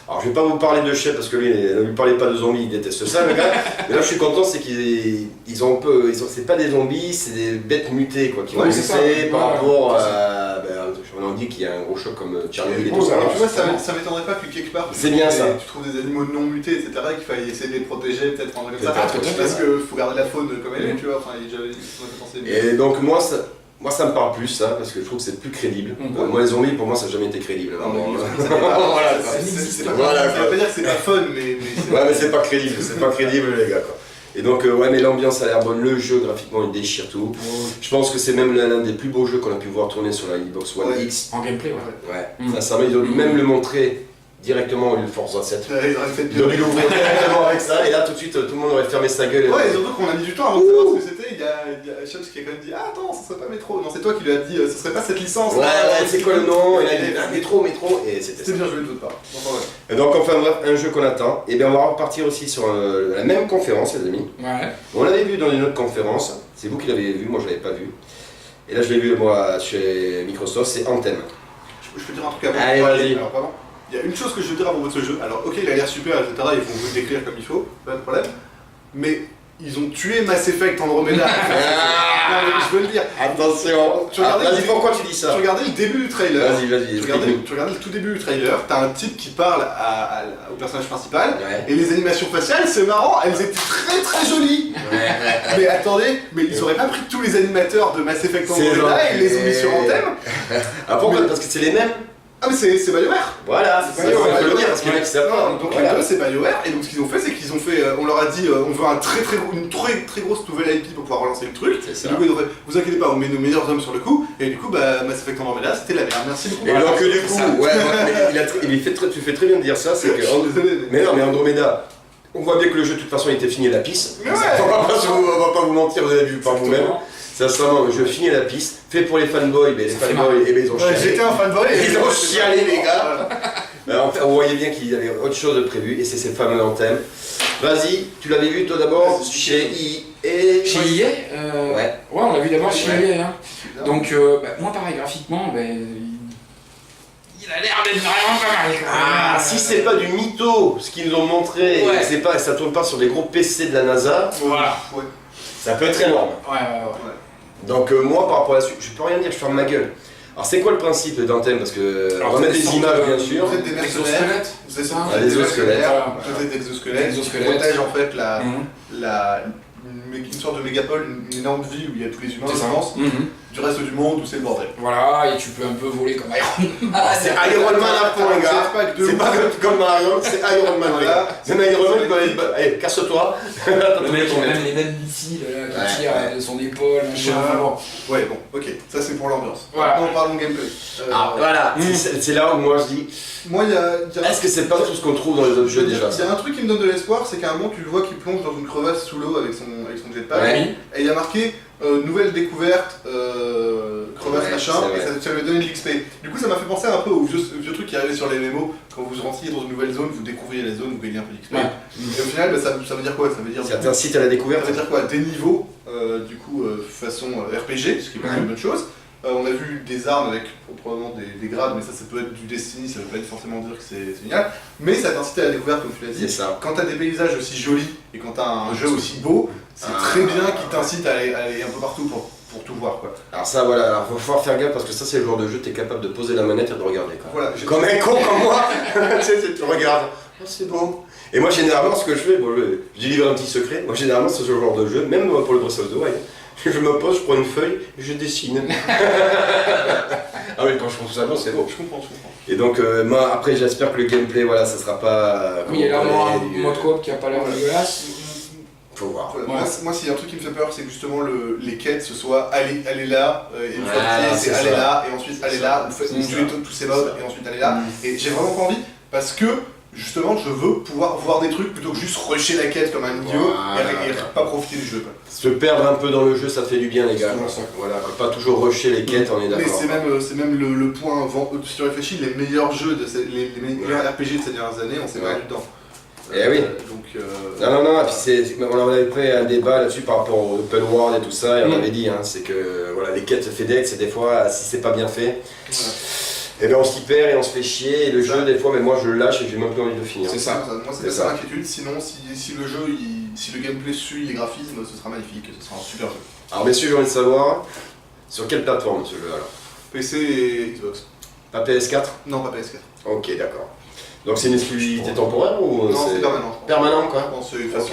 Alors je vais pas vous parler de Chef parce que lui, ne lui parlez pas de zombies, il déteste ça le gars. Mais là je suis content, c'est qu'ils ont un peu. C'est pas des zombies, c'est des bêtes mutées quoi, qui vont Ouais, c'est ça. pousser par Ouais, rapport c'est à. On dit qu'il y a un gros choc comme Tchernobyl et Bon, tout ça. alors, tu vois, forcément. ça m'étonnerait pas que quelque part C'est bien ça. tu trouves des animaux non mutés, etc., qu'il faille essayer de les protéger, peut-être en comme ça. Peut-être, Parce qu'il faut garder la faune comme elle est, tu vois. Enfin, il y a déjà pensé. Et donc moi ça me parle plus ça, parce que je trouve que c'est plus crédible. Moi les zombies pour moi ça n'a jamais été crédible. Non, Vraiment. mais voilà, ça c'est n'existe pas. pas. Voilà, Ça veut quoi. pas dire que c'est pas fun, mais Ouais mais c'est pas crédible, les gars quoi. Et donc ouais mais l'ambiance a l'air bonne, le jeu graphiquement il déchire tout. Je pense que c'est même l'un des plus beaux jeux qu'on a pu voir tourner sur la Xbox One Ouais. X. En gameplay, ouais. Ouais, ça ils ont dû même le montrer directement au lieu de Forza 7. ils auraient fait Ils ont dû l'ouvrir directement avec ça et là tout de suite tout le monde aurait fermé sa gueule. Ouais, et surtout qu'on a mis du temps avant de savoir ce que c'était. Il y a Shops qui a quand même dit ah, attends, ça serait pas Metro. Non, c'est toi qui lui as dit ce serait pas cette licence. Ouais, c'est quoi le nom? Et là il dit ah, métro, et c'était ça. C'était bien joué de votre part. Enfin, ouais. Et donc enfin bref, un jeu qu'on attend. Et bien on va repartir aussi sur la même conférence les amis. Ouais. On l'avait vu dans une autre conférence, c'est vous qui l'avez vu, moi je l'avais pas vu. Et là je l'ai vu moi chez Microsoft, c'est Anthem. Je peux dire un truc avant. Allez, vas-y. Alors, pardon. Il y a une chose que je veux dire à propos de ce jeu. Alors, ok, il a l'air super, etc. Ils vont vous le décrire comme il faut, pas de problème. Mais ils ont tué Mass Effect Andromeda. Non, mais je veux le dire. Attention. Tu regardais Vas-y, le- pourquoi tu dis ça? Tu regardais le début du trailer. Vas-y, Tu regardais le tout début du trailer. T'as un type qui parle au personnage principal. Ouais. Et les animations faciales, c'est marrant, elles étaient très très jolies. Mais attendez, mais ils auraient pas pris tous les animateurs de Mass Effect C'est Andromeda et gentil. les ont mis sur Anthem. Ah pourquoi? Parce que c'est les mêmes. Ah mais c'est BioWare. Voilà, C'est c'est ça, pas on peut le grave. dire parce que Ouais. etc. Donc Voilà. les deux c'est BioWare et donc ce qu'ils ont fait c'est qu'ils ont fait, on leur a dit on veut une très grosse nouvelle IP pour pouvoir relancer le truc. C'est ça. Et du coup ils ont fait, vous inquiétez pas, on met nos meilleurs hommes sur le coup et du coup Mass Effect Andromeda c'était la merde, merci beaucoup. Et donc du c'est coup, ça. ouais, tu fais très bien de dire ça, c'est que... Je suis désolé, Mais non, mais Andromeda, on voit bien que le jeu de toute façon il était fini à la piste. Mais ouais. On va pas vous mentir, vous avez vu par vous-même. Exactement. Ça le jeu fini à la piste, fait pour les fanboys, mais les Ça fait fanboys, ils ont Ouais, chialé. j'étais un fanboy et Ils ont chialé, les gars. Voilà. En fait, on voyait bien qu'il y avait autre chose de prévu, et c'est ces fameux anthèmes. Vas-y, tu l'avais vu toi d'abord Ouais, chez EA. Chez EA Ouais. on l'a vu d'abord chez Ouais. EA. Hein. Donc, moi, pareil, graphiquement, il a l'air d'être vraiment pas mal. Ah, si c'est pas du mytho, ce qu'ils nous ont montré, Ouais. et ça tourne pas sur des gros PC de la NASA, Voilà. Ouais. ça peut être énorme. Ouais. Donc moi par rapport à la suite, je peux rien dire, je ferme ma gueule. Alors c'est quoi le principe d'Anthem? Parce que Alors, on va mettre c'est des une images sorte de- bien sûr. Vous êtes des mercenaires, Exosquelette. vous êtes Ah, des exosquelettes. vous êtes des exosquelettes, qui Exosquelettes. protègent en fait Mhm. une sorte de mégapole, une énorme ville où il y a tous les humains, C'est je ça. pense, Mhm. du reste du monde où c'est le bordel. Voilà, et tu peux un peu voler comme Iron Man. Ah, c'est Iron Man à fond les gars. Jetpack de C'est ouf. pas comme Mario, c'est Iron Man. Voilà. Les gars. Même Iron Man il peut aller. Allez, casse-toi. Le mec, il a même les mêmes missiles là, qui Ouais, tirent de son épaule, machin. Enfin, bon. Ouais, bon, ok, ça c'est pour l'ambiance. Voilà. Maintenant parlons gameplay. Ah voilà, c'est là où moi je dis, Moi, il y a est-ce que c'est pas tout ce qu'on trouve dans les autres jeux déjà il y a un truc qui me donne de l'espoir, c'est qu'à un moment tu le vois qui plonge dans une crevasse sous l'eau avec son jetpack, Ouais. et il y a marqué nouvelle découverte, crevasse Ouais, machin, c'est et vrai. ça lui a donné de l'XP. Du coup ça m'a fait penser un peu au vieux truc qui arrivait sur les MMO, quand vous rentriez dans une nouvelle zone, vous découvriez la zone, vous gagnez un peu d'XP. Ouais. Et au final, ça veut dire quoi? Ça veut dire Ça t'incite à la découverte. ça veut dire quoi? Des niveaux, du coup, façon RPG, ce qui est une bonne chose. On a vu des armes avec probablement des grades, mais ça peut être du Destiny, ça veut pas être forcément dire que c'est génial. Mais ça t'incite à la découverte, comme tu l'as C'est dit. ça. Quand t'as des paysages aussi jolis et quand t'as un jeu aussi beau, c'est très bien qui t'incite à aller un peu partout pour tout voir, quoi. Alors ça voilà, alors faut falloir faire gaffe parce que ça c'est le genre de jeu, t'es capable de poser la manette et de regarder quoi. Voilà, Comme un con comme moi, tu sais, tu regardes, oh, c'est beau. Et moi généralement ce que je fais, bon, je livre un petit secret, moi généralement c'est ce genre de jeu, même pour le Breath of the Wild, je me pose, je prends une feuille et je dessine. Ah oui, quand je trouve ça bon, c'est beau. Je comprends. Et donc moi après j'espère que le gameplay voilà ça sera pas... Oui, il y a là comment on un parlait, mode coop qui a pas l'air dégueulasse. Faut voir. Voilà. Ouais. Moi, s'il y a un truc qui me fait peur, c'est que justement les quêtes, ce soit aller là, et une fois Ouais, que c'est c'est aller ça. là, et ensuite aller là, ou C'est tuer ça. tous ces mobs, et ensuite aller là. Et j'ai vraiment pas envie, parce que justement, je veux pouvoir voir des trucs plutôt que juste rusher la quête comme un idiot Voilà. et pas profiter du jeu. Quoi. Se perdre un peu dans le jeu ça fait du bien les gars. C'est vraiment ça. Voilà, pas toujours rusher les quêtes, on est Mais d'accord. c'est même le point, si tu réfléchis, les meilleurs jeux, les meilleurs RPG de ces dernières années, on s'est Ouais. perdu dedans. Eh oui. Donc, Non, et puis on avait fait un débat là-dessus par rapport au open world et tout ça, et on Mm. avait dit, hein, c'est que voilà, les quêtes FedEx, c'est des fois, si c'est pas bien fait, voilà. et bien on s'y perd et on se fait chier, et le jeu, des fois, mais moi je le lâche et j'ai même plus envie de le finir. C'est ça. Moi, C'est c'est ça. pas ça l'inquiétude. Sinon, si le jeu, si le gameplay suit les graphismes, ce sera magnifique. Ce sera un super jeu. Alors, messieurs, j'ai envie de savoir, sur quelle plateforme ce jeu alors? PC et Xbox. Pas PS4? Non, pas PS4. Ok, d'accord. Donc c'est une exclusivité temporaire ou Non, c'est permanent. permanent quoi? Non, c'est de toute façon.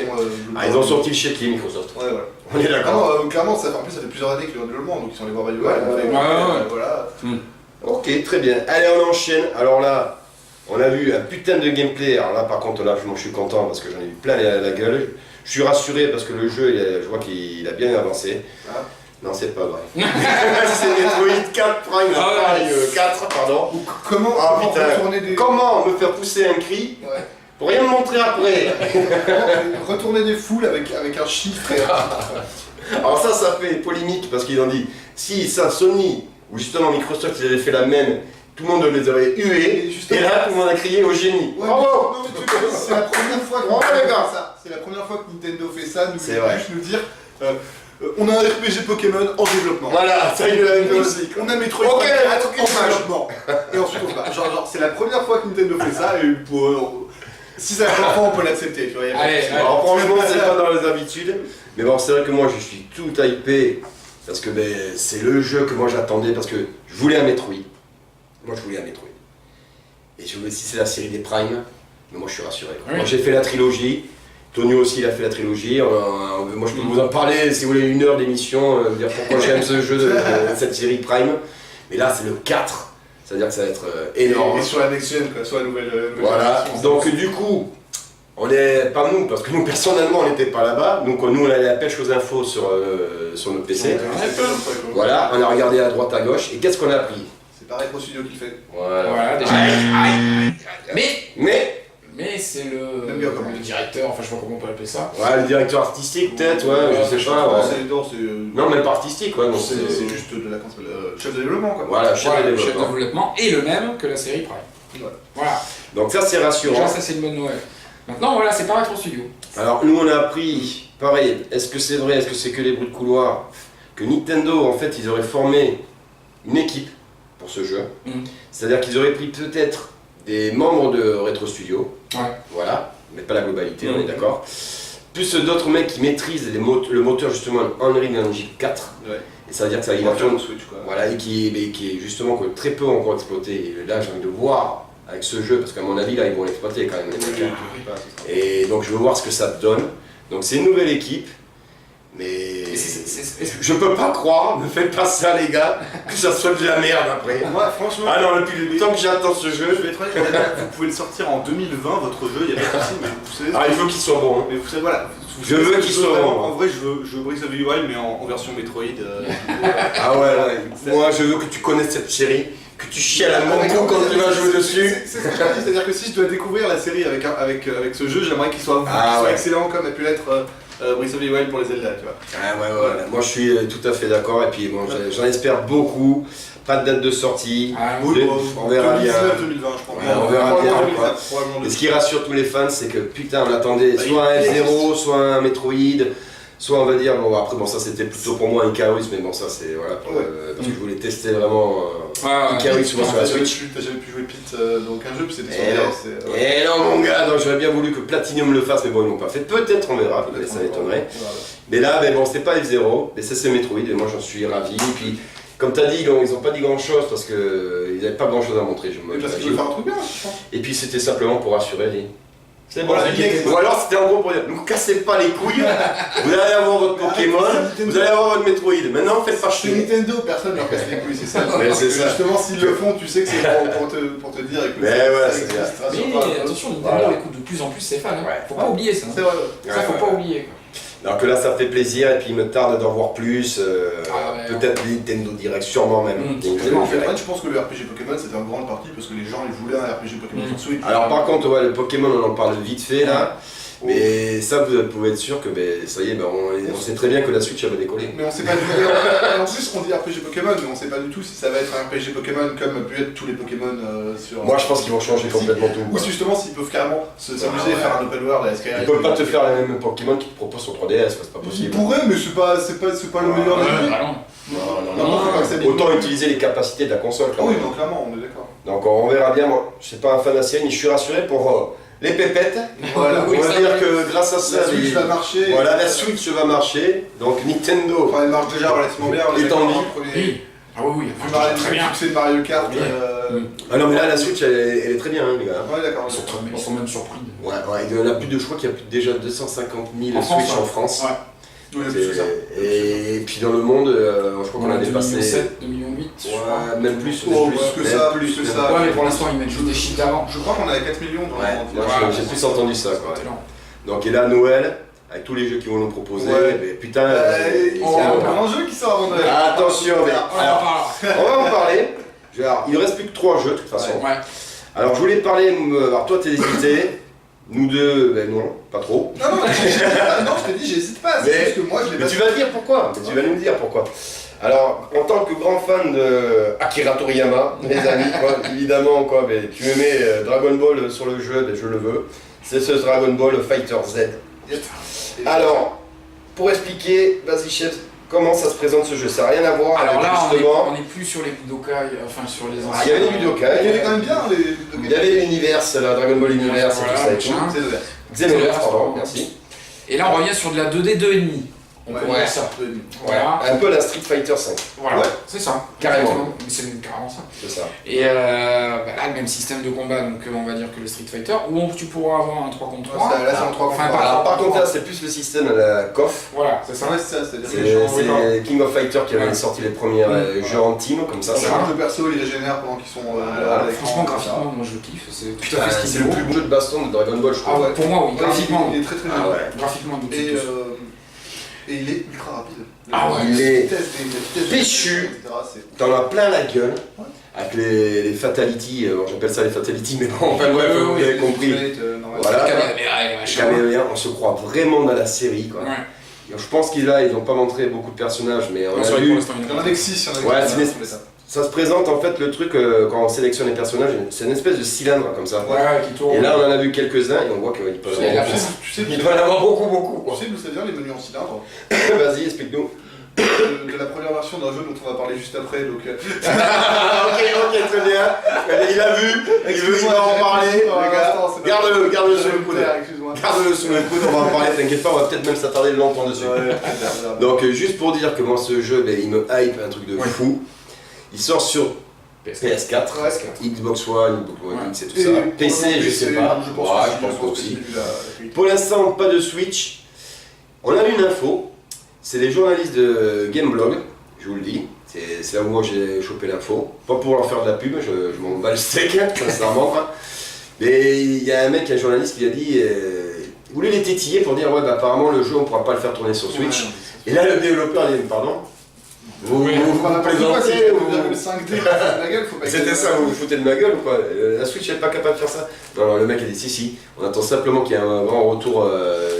Ah, ils ont sorti le chéquier Microsoft. Ouais, voilà. On est Ah d'accord. non, clairement, en plus, ça fait plusieurs années qu'ils sont en développement, donc ils sont allés voir BioWare. Ouais, ils ont fait, ouais. Voilà. Ok, très bien. Allez, on enchaîne. Alors là, on a vu un putain de gameplay. Alors là, par contre, là, je suis content parce que j'en ai eu plein la gueule. Je suis rassuré parce que le jeu, je vois qu'il a bien avancé. Ah. Non, c'est pas vrai. C'est Metroid 4 Prime, Ah ouais. Prime 4, pardon. Ou comment Ah, putain. retourner des. Comment me faire pousser un cri Ouais. pour rien me montrer après? Comment retourner des foules avec un chiffre et. Alors ça fait polémique parce qu'ils ont dit, si ça, Sony, ou justement Microsoft, ils avaient fait la même, tout le monde les aurait hués, Et justement- et là, tout le monde a crié au génie. Ouais, Bravo! non, mais tu vois, c'est la première fois que Bravo, les Nintendo gars. fait ça. C'est la première fois que Nintendo fait ça, C'est vrai. juste nous dire on a un RPG Pokémon en développement. Voilà, ça il l'a vu aussi. On a Metroid Ok, Prime 4 ok, en image. développement. Et ensuite on se bat. Genre, c'est la première fois que Nintendo fait ça et si ça fait enfant on peut l'accepter. Tu vois, y a pas de Allez, souci. Alors franchement, c'est pas dans les habitudes, mais bon, c'est vrai que moi je suis tout hypé, parce que c'est le jeu que moi j'attendais, parce que je voulais un Metroid. Moi je voulais un Metroid. Et je voulais, si c'est la série des Prime, mais moi je suis rassuré. Oui. Moi j'ai fait la trilogie, Tonio aussi il a fait la trilogie, moi je peux vous en parler si vous voulez 1 heure d'émission, vous dire pourquoi j'aime ce jeu de cette série Prime. Mais là c'est le 4, c'est-à-dire que ça va être énorme. Et sur la next gen, quoi, sur la nouvelle Voilà, génération. donc du coup, on est, pas nous, parce que nous personnellement on n'était pas là-bas, donc nous on allait à la pêche aux infos sur notre PC. Voilà, on a regardé à droite à gauche, et qu'est-ce qu'on a appris? C'est pas Retro Studio qui le fait. Voilà, déjà. Mais c'est Même bien, comment. le directeur, enfin je sais pas comment on peut appeler ça. Ouais, le directeur artistique peut-être, ouais, je sais pas. Ouais. Non, Non, même pas artistique, ouais. donc c'est juste de la chef de développement, quoi. Voilà, chef Voilà, de le chef de développement. développement est le même que la série Prime. Ouais. Voilà, Donc ça c'est déjà rassurant. ça c'est une bonne nouvelle. Maintenant voilà, c'est pas Retro Studio. Alors nous on a appris, pareil, est-ce que c'est vrai, est-ce que c'est que des bruits de couloir, que Nintendo en fait ils auraient formé une équipe pour ce jeu. C'est-à-dire qu'ils auraient pris peut-être des membres de Retro Studio, Ouais. voilà, mais pas la globalité, on est d'accord. Plus d'autres mecs qui maîtrisent le moteur justement Unreal Engine 4. Ouais. Et ça veut dire que ça il va va faire tourner. le Switch, quoi. Voilà, et qui est justement que très peu encore exploité. Et là j'ai envie de voir avec ce jeu, parce qu'à mon avis là ils vont l'exploiter quand même. Les mecs, hein. Et donc je veux voir ce que ça donne. Donc c'est une nouvelle équipe, mais je peux pas croire, ne faites pas ça les gars, que ça soit de la merde après. Moi, franchement, Ah non, depuis le temps que j'attends ce je jeu, vais être honnête, vous pouvez le sortir en 2020, votre jeu, il y a pas de souci, mais vous savez. ah il faut qu'il soit bon. Hein. Mais vous savez, voilà. Je veux qu'il soit vraiment. bon. En vrai, je veux Breath of the Wild, mais en version Metroid. Ah ouais, ouais. Moi je veux que tu connaisses cette série, que tu chiales à mon cou quand tu vas jouer dessus. C'est ce que je dis, c'est-à-dire que si je dois découvrir la série avec ce jeu, j'aimerais qu'il soit, Ouais. excellent comme a pu l'être Breath of the Wild pour les Zelda, tu vois. Ah ouais, moi je suis tout à fait d'accord, et puis bon, j'en espère beaucoup. Pas de date de sortie, on verra bien. 2019-2020, je crois. Ouais, on verra bien, quoi. Probablement Et ce qui rassure tous les fans, c'est que putain, on attendait soit un F0, soit un Metroid, soit on va dire, bon après, bon ça c'était plutôt pour moi Icarus, mais bon ça c'est, voilà, parce que je voulais tester vraiment Icarus sur la Switch. T'as jamais pu jouer Pete dans aucun jeu, puis c'était sur Et non. DS. Et non mon gars, donc j'aurais bien voulu que Platinum le fasse, mais bon ils l'ont pas fait, peut-être on verra, mais ça m'étonnerait. Mais là, mais bon c'était pas F0, mais ça c'est Metroid, et moi j'en suis ravi, et puis comme tu as dit, ils ont pas dit grand chose parce qu'ils n'avaient pas grand chose à montrer. Parce qu'ils veulent faire un truc bien, je pense. Et puis c'était simplement pour rassurer les. C'est bon, Voilà, ou alors c'était en gros pour dire, ne vous cassez pas les couilles, vous allez avoir votre Pokémon, vous allez avoir votre Metroid, maintenant faites pas Chez chier. Nintendo, personne ne leur casse les couilles, c'est ça. Ouais, c'est ça. Justement, s'ils le font, tu sais que c'est pour te dire, écoute, Mais ça ouais, existe, c'est rassure-toi. Mais attention, Nintendo Voilà. écoute de plus en plus ses fans. Hein. Ouais. Faut pas oublier ça. C'est vrai. Ça faut pas oublier. Quoi. Alors que là ça fait plaisir, et puis il me tarde d'en voir plus, Ah ouais. peut-être Nintendo Direct, sûrement même. En fait, je pense que le RPG Pokémon c'était en grande partie parce que les gens ils voulaient un RPG Pokémon sur Switch. Alors par contre, ouais, le Pokémon on en parle vite fait là. Mais ça, vous pouvez être sûr que ça y est, on sait très bien que la Switch elle va décoller. Mais on sait pas du tout. En plus, on dit RPG Pokémon, mais on sait pas du tout si ça va être un RPG Pokémon comme pu être tous les Pokémon sur. Moi je pense qu'ils vont changer complètement tout. Ou justement, s'ils peuvent carrément s'amuser à faire un open world à Skyrim. Ils peuvent pas te faire les mêmes Pokémon qu'ils te proposent sur 3DS, c'est pas Ils possible. pourraient, mais c'est pas le meilleur des jeux. Non, autant utiliser les capacités de la console quand Ah oui, même. non, clairement, on est d'accord. Donc on verra bien, moi je suis pas un fan de la série, mais je suis rassuré pour les pépettes. Voilà, On va dire que grâce à ça, la Switch va marcher. voilà, la Switch va marcher, donc Nintendo. Enfin, elle marche déjà relativement bien. Et tant mieux. Oui. Ah oui, Vu enfin, très bien. le succès de Mario Kart. Ah non mais là la Switch elle est très bien hein, les gars. Ouais, d'accord. Ils sont même surpris. Ouais, il y en a plus de, je crois qu'il y a plus de déjà 250 000 En France, Switch en France. Ouais. Oui, c'est ça. Et puis dans le monde, je crois qu'on a dépassé. 7, 2,8 millions. Ouais, même plus. Oh, même plus que ça, même plus que ça. Ouais, mais pour l'instant, ils mettent juste des chiffres d'avant. Je crois qu'on avait 4 millions dans Ouais, le monde. moi, j'ai plus entendu ça quoi. Donc et là Noël, avec tous les jeux qu'ils vont nous proposer, Ouais. mais putain. Il y a un grand jeu qui sort avant Noël. Attention, mais alors, Alors, on va en parler. Alors, il ne reste plus que 3 jeux de toute façon. ouais. Alors je voulais te parler, alors toi t'es hésité, nous deux, ben non, pas trop. Non, je t'ai dit, j'hésite pas. C'est Mais- juste que moi, je l'ai Mais pas. tu vas dire pourquoi, tu vas nous dire pourquoi. Alors, en tant que grand fan de Akira Toriyama, mes amis, quoi, évidemment, quoi, mais tu me mets Dragon Ball sur le jeu, ben, je le veux. C'est ce Dragon Ball Fighter Z. Alors, pour expliquer, vas-y chef, comment ça se présente ce jeu? Ça n'a rien à voir Alors avec là, justement. on est plus sur les Budokai, enfin sur les Ah, il y avait les Budokai, Il y avait quand même bien les. il y avait l'univers, la Dragon Ball Universe et tout ça et tout. C'est ouvert. Xenoverse, pardon, merci. Et là, on revient sur de la 2D 2,5. On Ouais. commence ça. Ouais. Voilà. Un peu la Street Fighter 5, Voilà, Ouais. c'est ça. Carrément. Exactement. Mais c'est carrément ça. c'est ça. Et là, le même système de combat, donc on va dire que le Street Fighter, où tu pourras avoir un 3 contre 3. Là, c'est en 3 contre Enfin, 3. Alors par contre là c'est plus le système à la KOF. Voilà, c'est ça. Ouais, c'est ça, c'est-à-dire C'est que les gens c'est King of Fighter qui avait Ouais. sorti les premiers jeux en team comme ça. change de perso, ils régénèrent pendant qu'ils sont à l'écran. Franchement, graphiquement, moi je le kiffe. C'est tout Putain, à fait c'est stylé. le plus beau jeu de baston de Dragon Ball je Ah trouve. ouais, pour moi, oui, Ouais, graphiquement. il est très très bien. Ah ouais. Graphiquement, donc Et, c'est tous. et il est ultra rapide. Ah ouais. Il est La vitesse des- péchu. etc., c'est- T'en as plein la gueule. Ouais. Avec les fatalities, j'appelle ça les fatalities, mais bon, enfin bref, vous avez compris. normal. Voilà. Caméra et machin. Caméléon, on se croit vraiment dans la série quoi. Ouais. Je pense qu'ils ont pas montré beaucoup de personnages, mais on Non, a c'est vrai que vu. pour l'instant, il y Il y en en a a avec 6, il y en a avec Ouais, six, c'est sur les tables. Ça se présente en fait le truc quand on sélectionne les personnages, c'est une espèce de cylindre comme ça. Ouais, qui tourne. Et là on en a vu quelques-uns et on voit qu'il peut y en Et avoir la beaucoup. Tu sais Il peut y en avoir beaucoup quoi. tu sais d'où ça vient les menus en cylindre Vas-y, explique-nous. de la première version d'un jeu dont on va parler juste après, donc... ok, très bien. Il a vu, il va en parler, les gars. Garde-le sous le coude. Excuse-moi. Garde-le sous le coude, on va en parler, t'inquiète pas, on va peut-être même s'attarder longtemps dessus. Donc juste pour dire que moi ce jeu, il me hype un truc de fou. Il sort sur PS4, Xbox One, Xbox One X et tout ça. PC, je sais pas. Je pense Ouais, aussi, je pense aussi. aussi. Pour l'instant, pas de Switch. On a une info. C'est les journalistes de Gameblog, je vous le dis. C'est là où moi j'ai chopé l'info. Pas pour leur faire de la pub, je m'en bats le steak, sincèrement. Mais il y a un mec, un journaliste qui a dit. Il voulait les tétiller pour dire ouais, bah, apparemment le jeu on pourra pas le faire tourner sur Switch. Et là, le développeur il dit pardon. Vous plaisantez ou... 5D, la gueule, faut pas C'était ça, vous vous foutez de ma gueule ou quoi? La Switch elle est pas capable de faire ça? Non, le mec a dit si, on attend simplement qu'il y ait un grand retour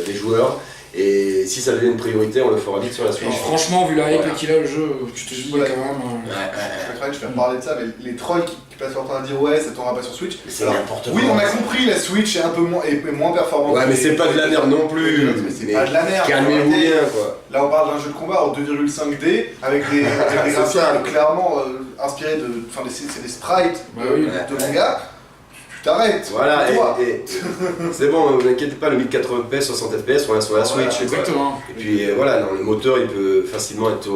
des joueurs et si ça devient une priorité, on le fera vite sur la Switch. Alors, franchement, vu la hype Voilà. qu'il a le jeu, tu te dis quand même. Je vais parler de ça, mais les trolls qui passent leur temps à dire ouais, ça tournera pas sur Switch. C'est n'importe quoi. Oui, on a compris, la Switch est un peu moins, est moins performante. Ouais, mais c'est pas de la merde non plus. Mais c'est pas de la merde. Calmez-vous Arrêtez. bien quoi. Là, on parle d'un jeu de combat en 2,5D avec des C'est graphismes ça. clairement inspirés de. Enfin, c'est des sprites Bah oui. de manga. Tu t'arrêtes. Voilà, Toi. et c'est bon, ne vous inquiétez pas, le 1080p, 60 fps, on est sur la Switch. Voilà, quoi. Exactement. Et puis voilà, non, le moteur il peut facilement être.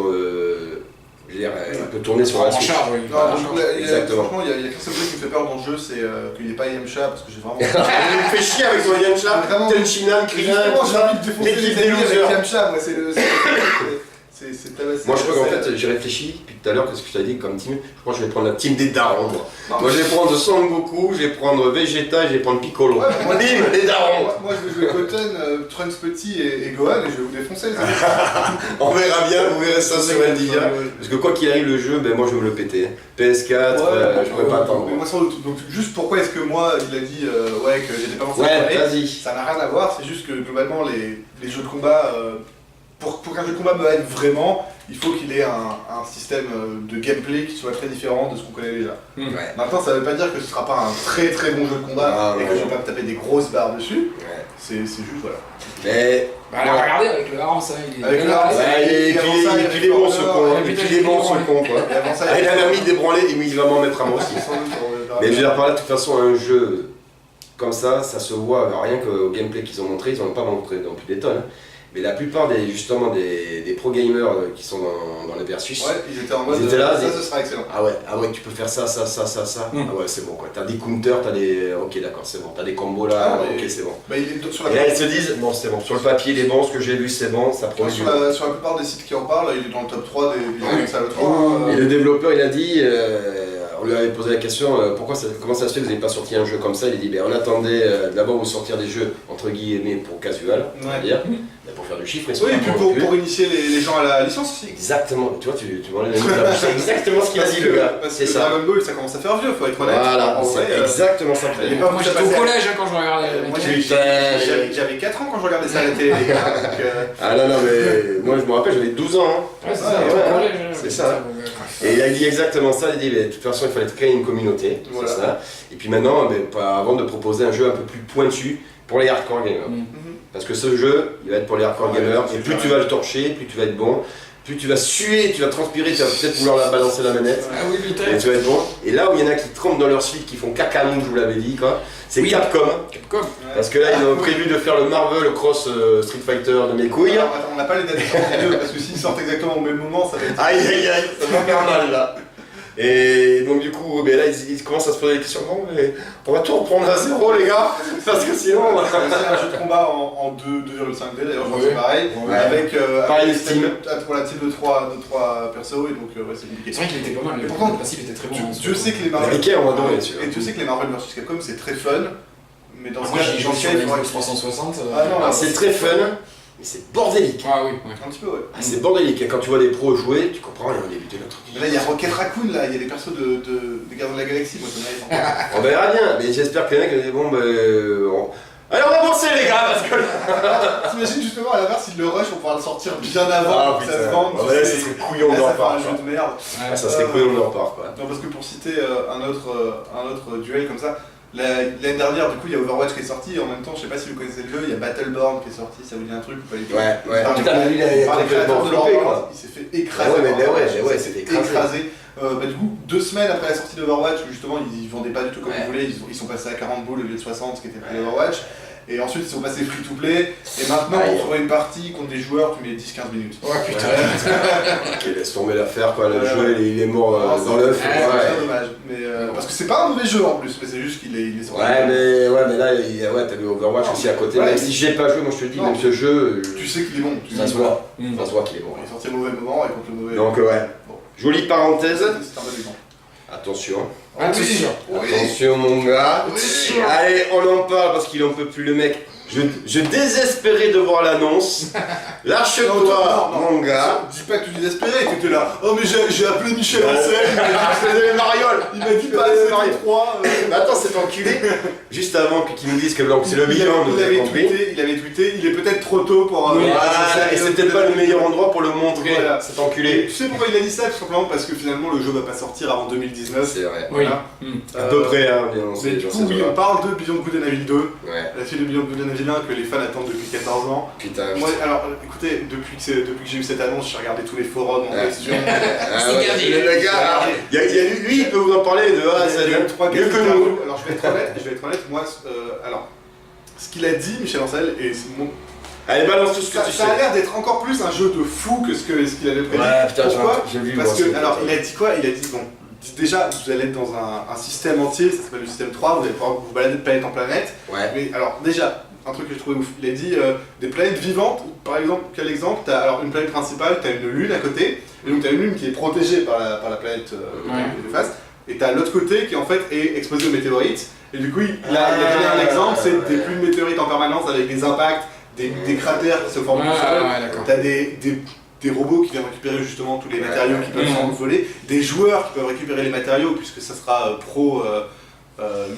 Je veux dire, il peut tourner sur la En Switch. charge, oui. Non, donc, Exactement. franchement, il y a qu'un seul truc qui me fait peur dans le jeu, c'est qu'il n'y ait pas Yamcha parce que j'ai vraiment. Il me fait chier avec ton Yamcha, Vraiment. Tenchinan, Krillin, Justement, tout j'ai ça. envie de défoncer l'équipe les des ennemis avec losers. Yamcha, moi, c'est le. C'est tabassé. Moi je crois qu'en fait j'ai réfléchi depuis tout à l'heure, qu'est-ce que je t'ai dit comme team? Je crois que je vais prendre la team des darons moi. Non, Moi je vais prendre Son Goku, je vais prendre Vegeta, je vais prendre Piccolo. Ouais, mais moi, Bim, les darons. Moi je vais jouer Goten, Trunks Petit et Gohan et je vais vous défoncer les amis. On verra bien, vous verrez ça sur Nvidia. Parce que quoi qu'il arrive le jeu, ben moi je vais me le péter. PS4, je pourrais pas attendre. Mais moi sans doute. Donc juste pourquoi est-ce que moi il a dit ouais que j'étais pas forcément Ouais, parler, vas-y. ça n'a rien à voir, c'est juste que globalement les jeux de combat, pour qu'un jeu de combat me hype vraiment, il faut qu'il ait un système de gameplay qui soit très différent de ce qu'on connaît déjà. Ouais. Maintenant ça veut pas dire que ce sera pas un très très bon jeu de combat Ah, et non, que je vais non. pas me taper des grosses barres dessus, Ouais. c'est juste voilà. Mais. Bah, alors, regardez avec le Haran, ça, il est. Avec le là, Haran, Ouais, et Et puis avant ça, il y il est bon ce avait con, Corner, et puis il est bon ce con quoi. Et avant ça, Ah, il a mis débranlé, et il va m'en mettre à moi aussi. Mais je veux dire par là, de toute façon, un jeu comme ça se voit, rien qu'au gameplay qu'ils ont montré, ils n'en ont pas montré non plus des tonnes. Mais la plupart justement des pro gamers qui sont dans les versus, Ouais, ils étaient en mode Ils étaient là, ça, ils- ce sera excellent. ah ouais, tu peux faire ça. Ah ouais, c'est bon quoi. T'as des counters, t'as des. Ok, d'accord, c'est bon. T'as des combos là, Ah, mais- ok, c'est bon. Bah, il est sur Et la, là, ils se disent, bon, c'est bon. Sur le papier, il est bon, ce que j'ai vu, c'est bon, ça promet du sur, bon. sur la plupart des sites qui en parlent, il est dans le top 3 des Ouais. jeux ça le 3. Et le développeur, il a dit, on lui avait posé la question, comment ça se fait que vous n'avez pas sorti un jeu comme ça? Il a dit, ben, on attendait d'abord vous sortir des jeux entre guillemets pour casual, on va Ouais. dire, ben, pour faire du chiffre. Oui, et puis pour initier les gens à la licence aussi. Exactement, tu vois, tu m'enlèves la de la bouche, c'est exactement ce qu'il a dit le gars, Parce c'est que ça. Dragon Ball, ça commence à faire vieux, faut être honnête. Voilà, En vrai, c'est exactement ça qu'il a dit. Moi, j'étais au collège quand je regardais. Moi, les mecs. j'avais 4 ans quand je regardais ça à la télé, les gars. Donc, Ah non, mais moi je me rappelle, j'avais 12 ans. Hein. Ouais, c'est Ouais, ça, ouais, au ouais, collège. c'est ça. Et il a dit exactement ça, il a dit mais de toute façon il fallait créer une communauté, Voilà. c'est ça. Et puis maintenant, avant de proposer un jeu un peu plus pointu pour les hardcore gamers. Mm. Parce que ce jeu, il va être pour les hardcore Ouais, gamers, c'est et plus clair. tu vas le torcher, plus tu vas être bon, plus tu vas suer, tu vas transpirer, tu vas peut-être vouloir la balancer la manette. Ah oui, Et putain. tu vas être bon. Et là où il y en a qui trempent dans leur slip, qui font caca mou, je vous l'avais dit, quoi, c'est Oui. Capcom. Capcom. Parce que là, ils ont prévu de faire le Marvel Cross Street Fighter de mes couilles. Alors, attends, on n'a pas les dates de sortie des deux, parce que s'ils sortent exactement au même moment, ça va être. Aïe aïe aïe, ça va faire mal là. Et donc du coup, ben là, ils commencent à se poser des questions. Bon, mais on va tout reprendre à zéro, les gars, parce que sinon... C'est un jeu de combat en 2,5D, d'ailleurs, je pense que c'est pareil. Ouais. Avec, Pareil, avec Steam. pour la team de 3 persos, et donc ouais, c'est compliqué. C'est vrai qu'il était pas mal, Et le pourtant, principe était très bon. hein, Dieu sait que les Les Marvel. Ricains ont adoré celui-là. Et Dieu sait que les Marvel vs Capcom c'est très fun, mais dans ce Moi cas, j'ai joué dans ce sur cas, la il faudra Xbox que- 360. Ah non, Alors, c'est très fun, mais c'est bordélique. Ah oui, ouais. Un petit peu, ouais. Ah, c'est bordélique. Et quand tu vois des pros jouer, tu comprends, il y a des trucs. Mais là, il y a Rocket Raccoon, là, il y a des persos des Gardiens de la Galaxie, moi ça m'arrive. On verra bien, mais j'espère que les mecs, bon, ben... Allez, on va avancer, les gars, parce que... T'imagines justement à l'inverse, ils le rush pour pouvoir le sortir bien avant, Ah, pour que ça putain. se vende. Ah, tu ouais, sais. ça serait couillon Là, de ça leur fait part, un jeu de merde. Ah, ça serait couillon de leur part, quoi. Non, parce que pour citer un autre duel comme ça, l'année dernière, du coup, il y a Overwatch qui est sorti, et en même temps, je sais pas si vous connaissez le jeu, il y a Battleborn qui est sorti, ça vous dit un truc ou pas du tout? Ouais, ouais. Par Putain, les- lui, il a par les complètement créateurs de flopé, Overwatch, quoi. il s'est fait écraser. Ah ouais, mais par Overwatch, ouais, il s'est c'était fait écrasé. Du coup, 2 semaines après la sortie d'Overwatch, où justement ils vendaient pas du tout comme Ouais. ils voulaient, ils sont passés à 40 boules au lieu de 60, ce qui était pour Overwatch. Et ensuite ils sont passés free to play, et maintenant Aïe. pour trouver une partie contre des joueurs, tu mets 10-15 minutes. Oh putain. Ok, laisse tomber l'affaire, quoi. Le Ouais, jeu, il est mort Non, dans l'œuf. c'est Ouais. bien dommage. Mais, parce que c'est pas un mauvais jeu en plus, mais c'est juste qu'il est sorti. Ouais, mais là, t'as le Overwatch aussi à côté. Ouais. Même si j'ai pas joué, moi je te dis, Non. même ce jeu, Tu sais qu'il est bon. ça se voit. Mm. Ça se voit qu'il est bon. Il est sorti au mauvais moment et contre le mauvais. Donc, ouais. Bon. Jolie parenthèse. C'est un bon exemple. Attention. Attention. Attention, mon gars. Allez, on en parle parce qu'il en peut plus, le mec. Je désespérais de voir l'annonce. Lâche-toi, mon gars. Dis pas que tu désespérais, t'étais là. Oh, mais j'ai appelé Michel Ouais. Ancel, Je faisais les marioles. il m'a dit Je pas, faisais les c'est marioles. 3. Mais attends, cet enculé, juste avant qu'ils nous disent que donc, c'est le bilan, il vous avez compris. il avait tweeté, il est peut-être trop tôt pour. Voilà, et c'est peut-être pas le meilleur endroit pour le montrer, Voilà. cet Et enculé. tu sais pourquoi il a dit ça? Tout simplement parce que finalement le jeu va pas sortir avant 2019. C'est vrai. Oui. Voilà. Mm. À peu près, hein, bien, on Mais sait, du on coup, sait oui, pas. on parle de Beyond Good and Evil 2, Ouais, la suite de Beyond Good and Evil 1 que les fans attendent depuis 14 ans. putain. Moi, alors, écoutez, depuis que j'ai eu cette annonce, j'ai regardé tous les forums en Ouais. question. Ah C'est ouais, gardé. le gars, lui, il peut vous en parler de A à Z. Il y a eu 3 Mieux que nous. Alors, je vais être honnête, moi, alors, ce qu'il a dit, Michel Ancel, et c'est mon. Allez, balance tout ce que Ça, tu ça sais. a l'air d'être encore plus un jeu de fou que ce qu'il avait prévu. Ouais, putain, Pourquoi? j'ai vu. Parce moi, que, c'est- alors, il a dit quoi? Il a dit, bon, déjà, vous allez être dans un système entier, ça s'appelle le système 3, vous allez pouvoir vous balader de planète en planète. Ouais. Mais alors, déjà, un truc que je trouvais ouf, il a dit des planètes vivantes, par exemple, quel exemple? T'as alors une planète principale, t'as une lune à côté, et donc t'as une lune qui est protégée par la planète de face, et t'as l'autre côté qui en fait est exposé aux météorites, et du coup, il a donné un exemple, c'est des pluies de météorites en permanence avec des impacts, des cratères qui se forment tout seuls. Ouais, d'accord. T'as des robots qui viennent récupérer justement tous les matériaux qui peuvent Mhm. s'envoler, des joueurs qui peuvent récupérer les matériaux puisque ça sera pro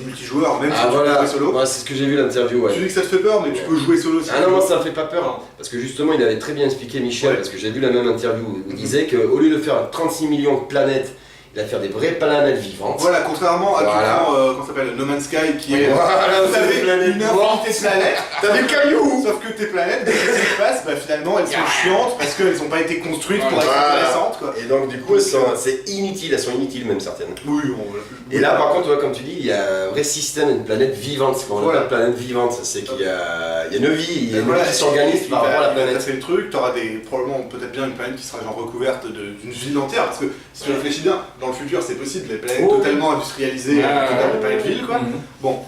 multijoueur, même si Ah tu peux voilà, jouer solo. ouais, c'est ce que j'ai vu l'interview, ouais. Tu dis que ça te fait peur, mais tu peux jouer solo si Ah tu non, veux. moi ça me fait pas peur, parce que justement il avait très bien expliqué Michel, Ouais. parce que j'ai vu la même interview où il disait qu'au lieu de faire 36 millions de planètes, il va faire des vraies planètes vivantes. Voilà, contrairement à Voilà. tu prends, comment ça s'appelle, No Man's Sky qui est. Voilà, vous c'est avez des planètes une mortes. infinité de planètes, T'as des cailloux. sauf que tes planètes, dès qu'elles s'effacent, bah finalement elles sont chiantes parce qu'elles n'ont pas été construites pour être Voilà. intéressantes quoi. Et donc du coup c'est inutile, elles sont inutiles même certaines. Oui, Et là par contre, ouais, comme tu dis, il y a un vrai système, une planète vivante. Quand on Voilà. appelle planète vivante, c'est qu'il y a une vie, il y a une Voilà, vie qui s'organise par rapport à la T'as planète. fait le truc, t'auras probablement peut-être bien une planète qui sera genre recouverte d'une ville entière, parce que si tu réfléchis bien, dans le futur c'est possible, les planètes Oh, totalement industrialisées, des planètes villes quoi. Mhm. Bon,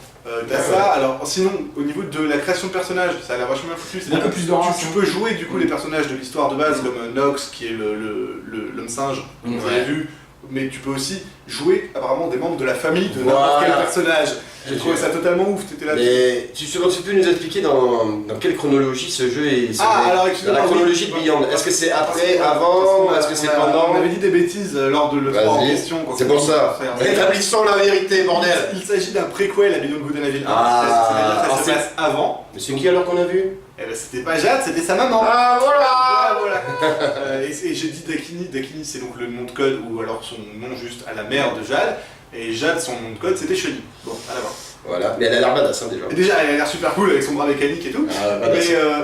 t'as ça, alors sinon au niveau de la création de personnages, ça a l'air vachement bien foutu, c'est-à-dire Beaucoup que plus de races, tu hein. peux jouer du coup les personnages de l'histoire de base comme Nox qui est l'homme singe que vous avez vu, mais tu peux aussi jouer apparemment des membres de la famille de n'importe quel Voilà. personnage. J'ai trouvé ça totalement ouf, t'étais là. Mais tu peux nous expliquer dans quelle chronologie ce jeu est Ah, alors dans excusez-moi. la chronologie de oui. Beyond. Est-ce que c'est après, Parce avant, qu'on a- est-ce que c'est on a- pendant On avait dit des bêtises lors de l'E3 en Vas-y. question. quand C'est on pour a ça. fait un- Rétablissons la vérité, bordel. Il s'agit d'un préquel à Beyond Good and Evil 1. Ah, C'est-à-dire que ça c'est- se passe avant. Mais c'est qui alors qu'on a vu Eh ben, c'était pas Jade, c'était sa maman. Ah voilà. Voilà. Et j'ai dit Dakini. Dakini, c'est donc le nom de code ou alors son nom juste à la mère de Jade. Et Jade, son nom de code, c'était Cheni. Bon, à la voir. Voilà, mais elle a l'air badass déjà. Et déjà, elle a l'air super cool avec son bras mécanique et tout.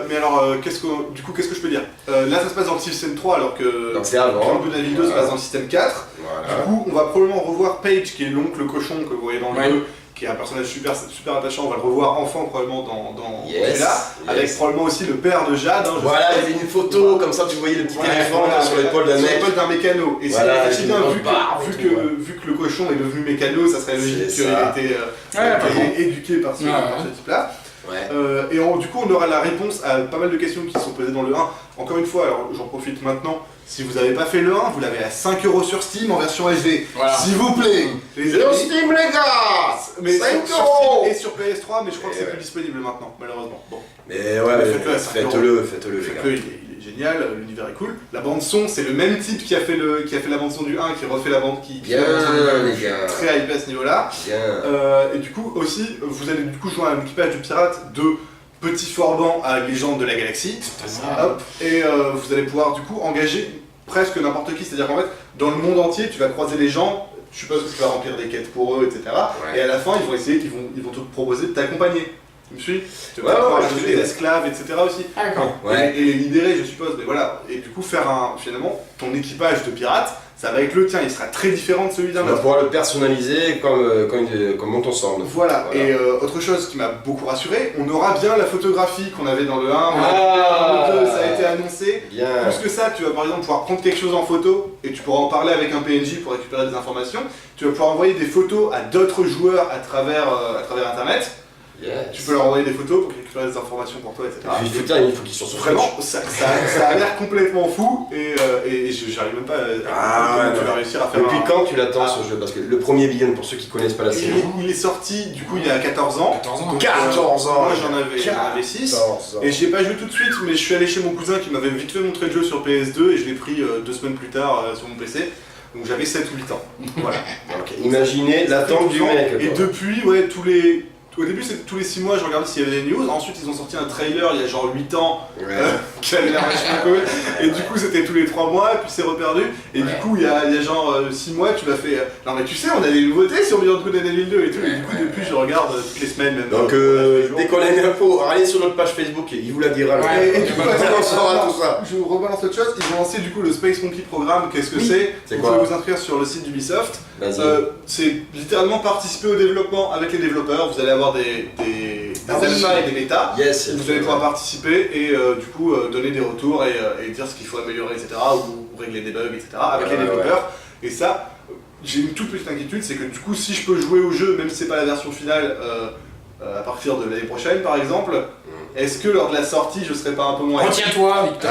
Mais alors, qu'est-ce que je peux dire? Là, ça se passe dans le système 3, alors que donc c'est avant. le bout de la ville 2 se passe dans le système 4. Voilà. Du coup, on va probablement revoir Paige, qui est l'oncle cochon que vous voyez dans le 2, qui est un personnage super attachant. On va le revoir enfin probablement dans celui-là, avec probablement aussi le père de Jade. Voilà, il y avait une photo, comme ça tu voyais le petit éléphant sur l'épaule d'un mec. Sur l'épaule d'un mécano. Et voilà, c'est bien, vu que le cochon est devenu mécano, ça serait logique qu'il ait été éduqué par ce type-là. Ouais. Du coup, on aura la réponse à pas mal de questions qui sont posées dans le 1. Encore une fois, alors j'en profite maintenant. Si vous n'avez pas fait le 1, vous l'avez à 5€ sur Steam en version HD. Voilà. S'il vous plaît. Sur Steam, les gars. Mais 5 € et sur PS3, mais je crois que c'est plus disponible maintenant, malheureusement. Bon. Mais ouais, faites-le. Il est génial, l'univers est cool. La bande son, c'est le même type qui a fait la bande son du 1, qui refait la bande qui bien, les gars. Très hype à ce niveau-là. Et du coup aussi, vous allez du coup jouer un équipage de pirates de petits forbans à légende de la galaxie. Hop. Et vous allez pouvoir du coup engager presque n'importe qui, c'est-à-dire qu'en fait, dans le monde entier, tu vas croiser les gens. Je suppose que tu vas remplir des quêtes pour eux, etc. Ouais. Et à la fin, ils vont te proposer de t'accompagner. Tu me suis? Tu vas pouvoir ajouter des esclaves, etc. aussi. Et les libérer, je suppose. Mais voilà. Et du coup, finalement, ton équipage de pirates, ça va être le tien. Il sera très différent de celui d'un autre. On va pouvoir le personnaliser comme monte ensemble. Voilà. Et autre chose qui m'a beaucoup rassuré, on aura bien la photographie qu'on avait dans le 1. Le 2, ça a été annoncé. Bien. Plus que ça, tu vas par exemple pouvoir prendre quelque chose en photo et tu pourras en parler avec un PNJ pour récupérer des informations. Tu vas pouvoir envoyer des photos à d'autres joueurs à travers Internet. Yes. Tu peux leur envoyer des photos pour qu'ils récupèrent des informations pour toi, etc. Il faut qu'ils soient sur vraiment, ça a l'air complètement fou et j'arrive même pas à tu vas réussir à faire. Depuis quand tu l'attends ce jeu? Parce que le premier Beyond, pour ceux qui connaissent pas la série, il est sorti du coup il y a 14 ans. 14 ans. Moi j'en avais 6 et j'y ai pas joué tout de suite, mais je suis allé chez mon cousin qui m'avait vite fait montrer le jeu sur PS2 et je l'ai pris 2 semaines plus tard sur mon PC. Donc j'avais 7 ou 8 ans. Voilà. Imaginez l'attente du mec. Et depuis, au début, c'était tous les 6 mois, je regardais s'il y avait des news. Ensuite, ils ont sorti un trailer il y a genre 8 ans qui avait l'air vachement cool. Et du coup, c'était tous les 3 mois, et puis c'est reperdu. Et du coup, il y a genre 6 mois, tu m'as fait. Non, mais tu sais, on a des nouveautés sur Beyond Good and Evil 2 et tout. Et du coup, depuis, je regarde toutes les semaines même. Donc, dès qu'on a une info, allez sur notre page Facebook et il vous la dira. Et du coup, on saura tout ça. Je vous rebalance autre chose. Ils ont lancé du coup le Space Monkey Programme. Qu'est-ce que c'est? Vous pouvez vous inscrire sur le site d'Ubisoft. C'est littéralement participer au développement avec les développeurs. Vous allez avoir des alphas et des méta. Vous allez pouvoir participer et du coup donner des retours et dire ce qu'il faut améliorer, etc. ou régler des bugs, etc. avec les développeurs. Et ça, j'ai une toute petite inquiétude, c'est que du coup, si je peux jouer au jeu, même si c'est pas la version finale, à partir de l'année prochaine par exemple, est-ce que lors de la sortie, je serais pas un peu moins... Retiens-toi, Victor.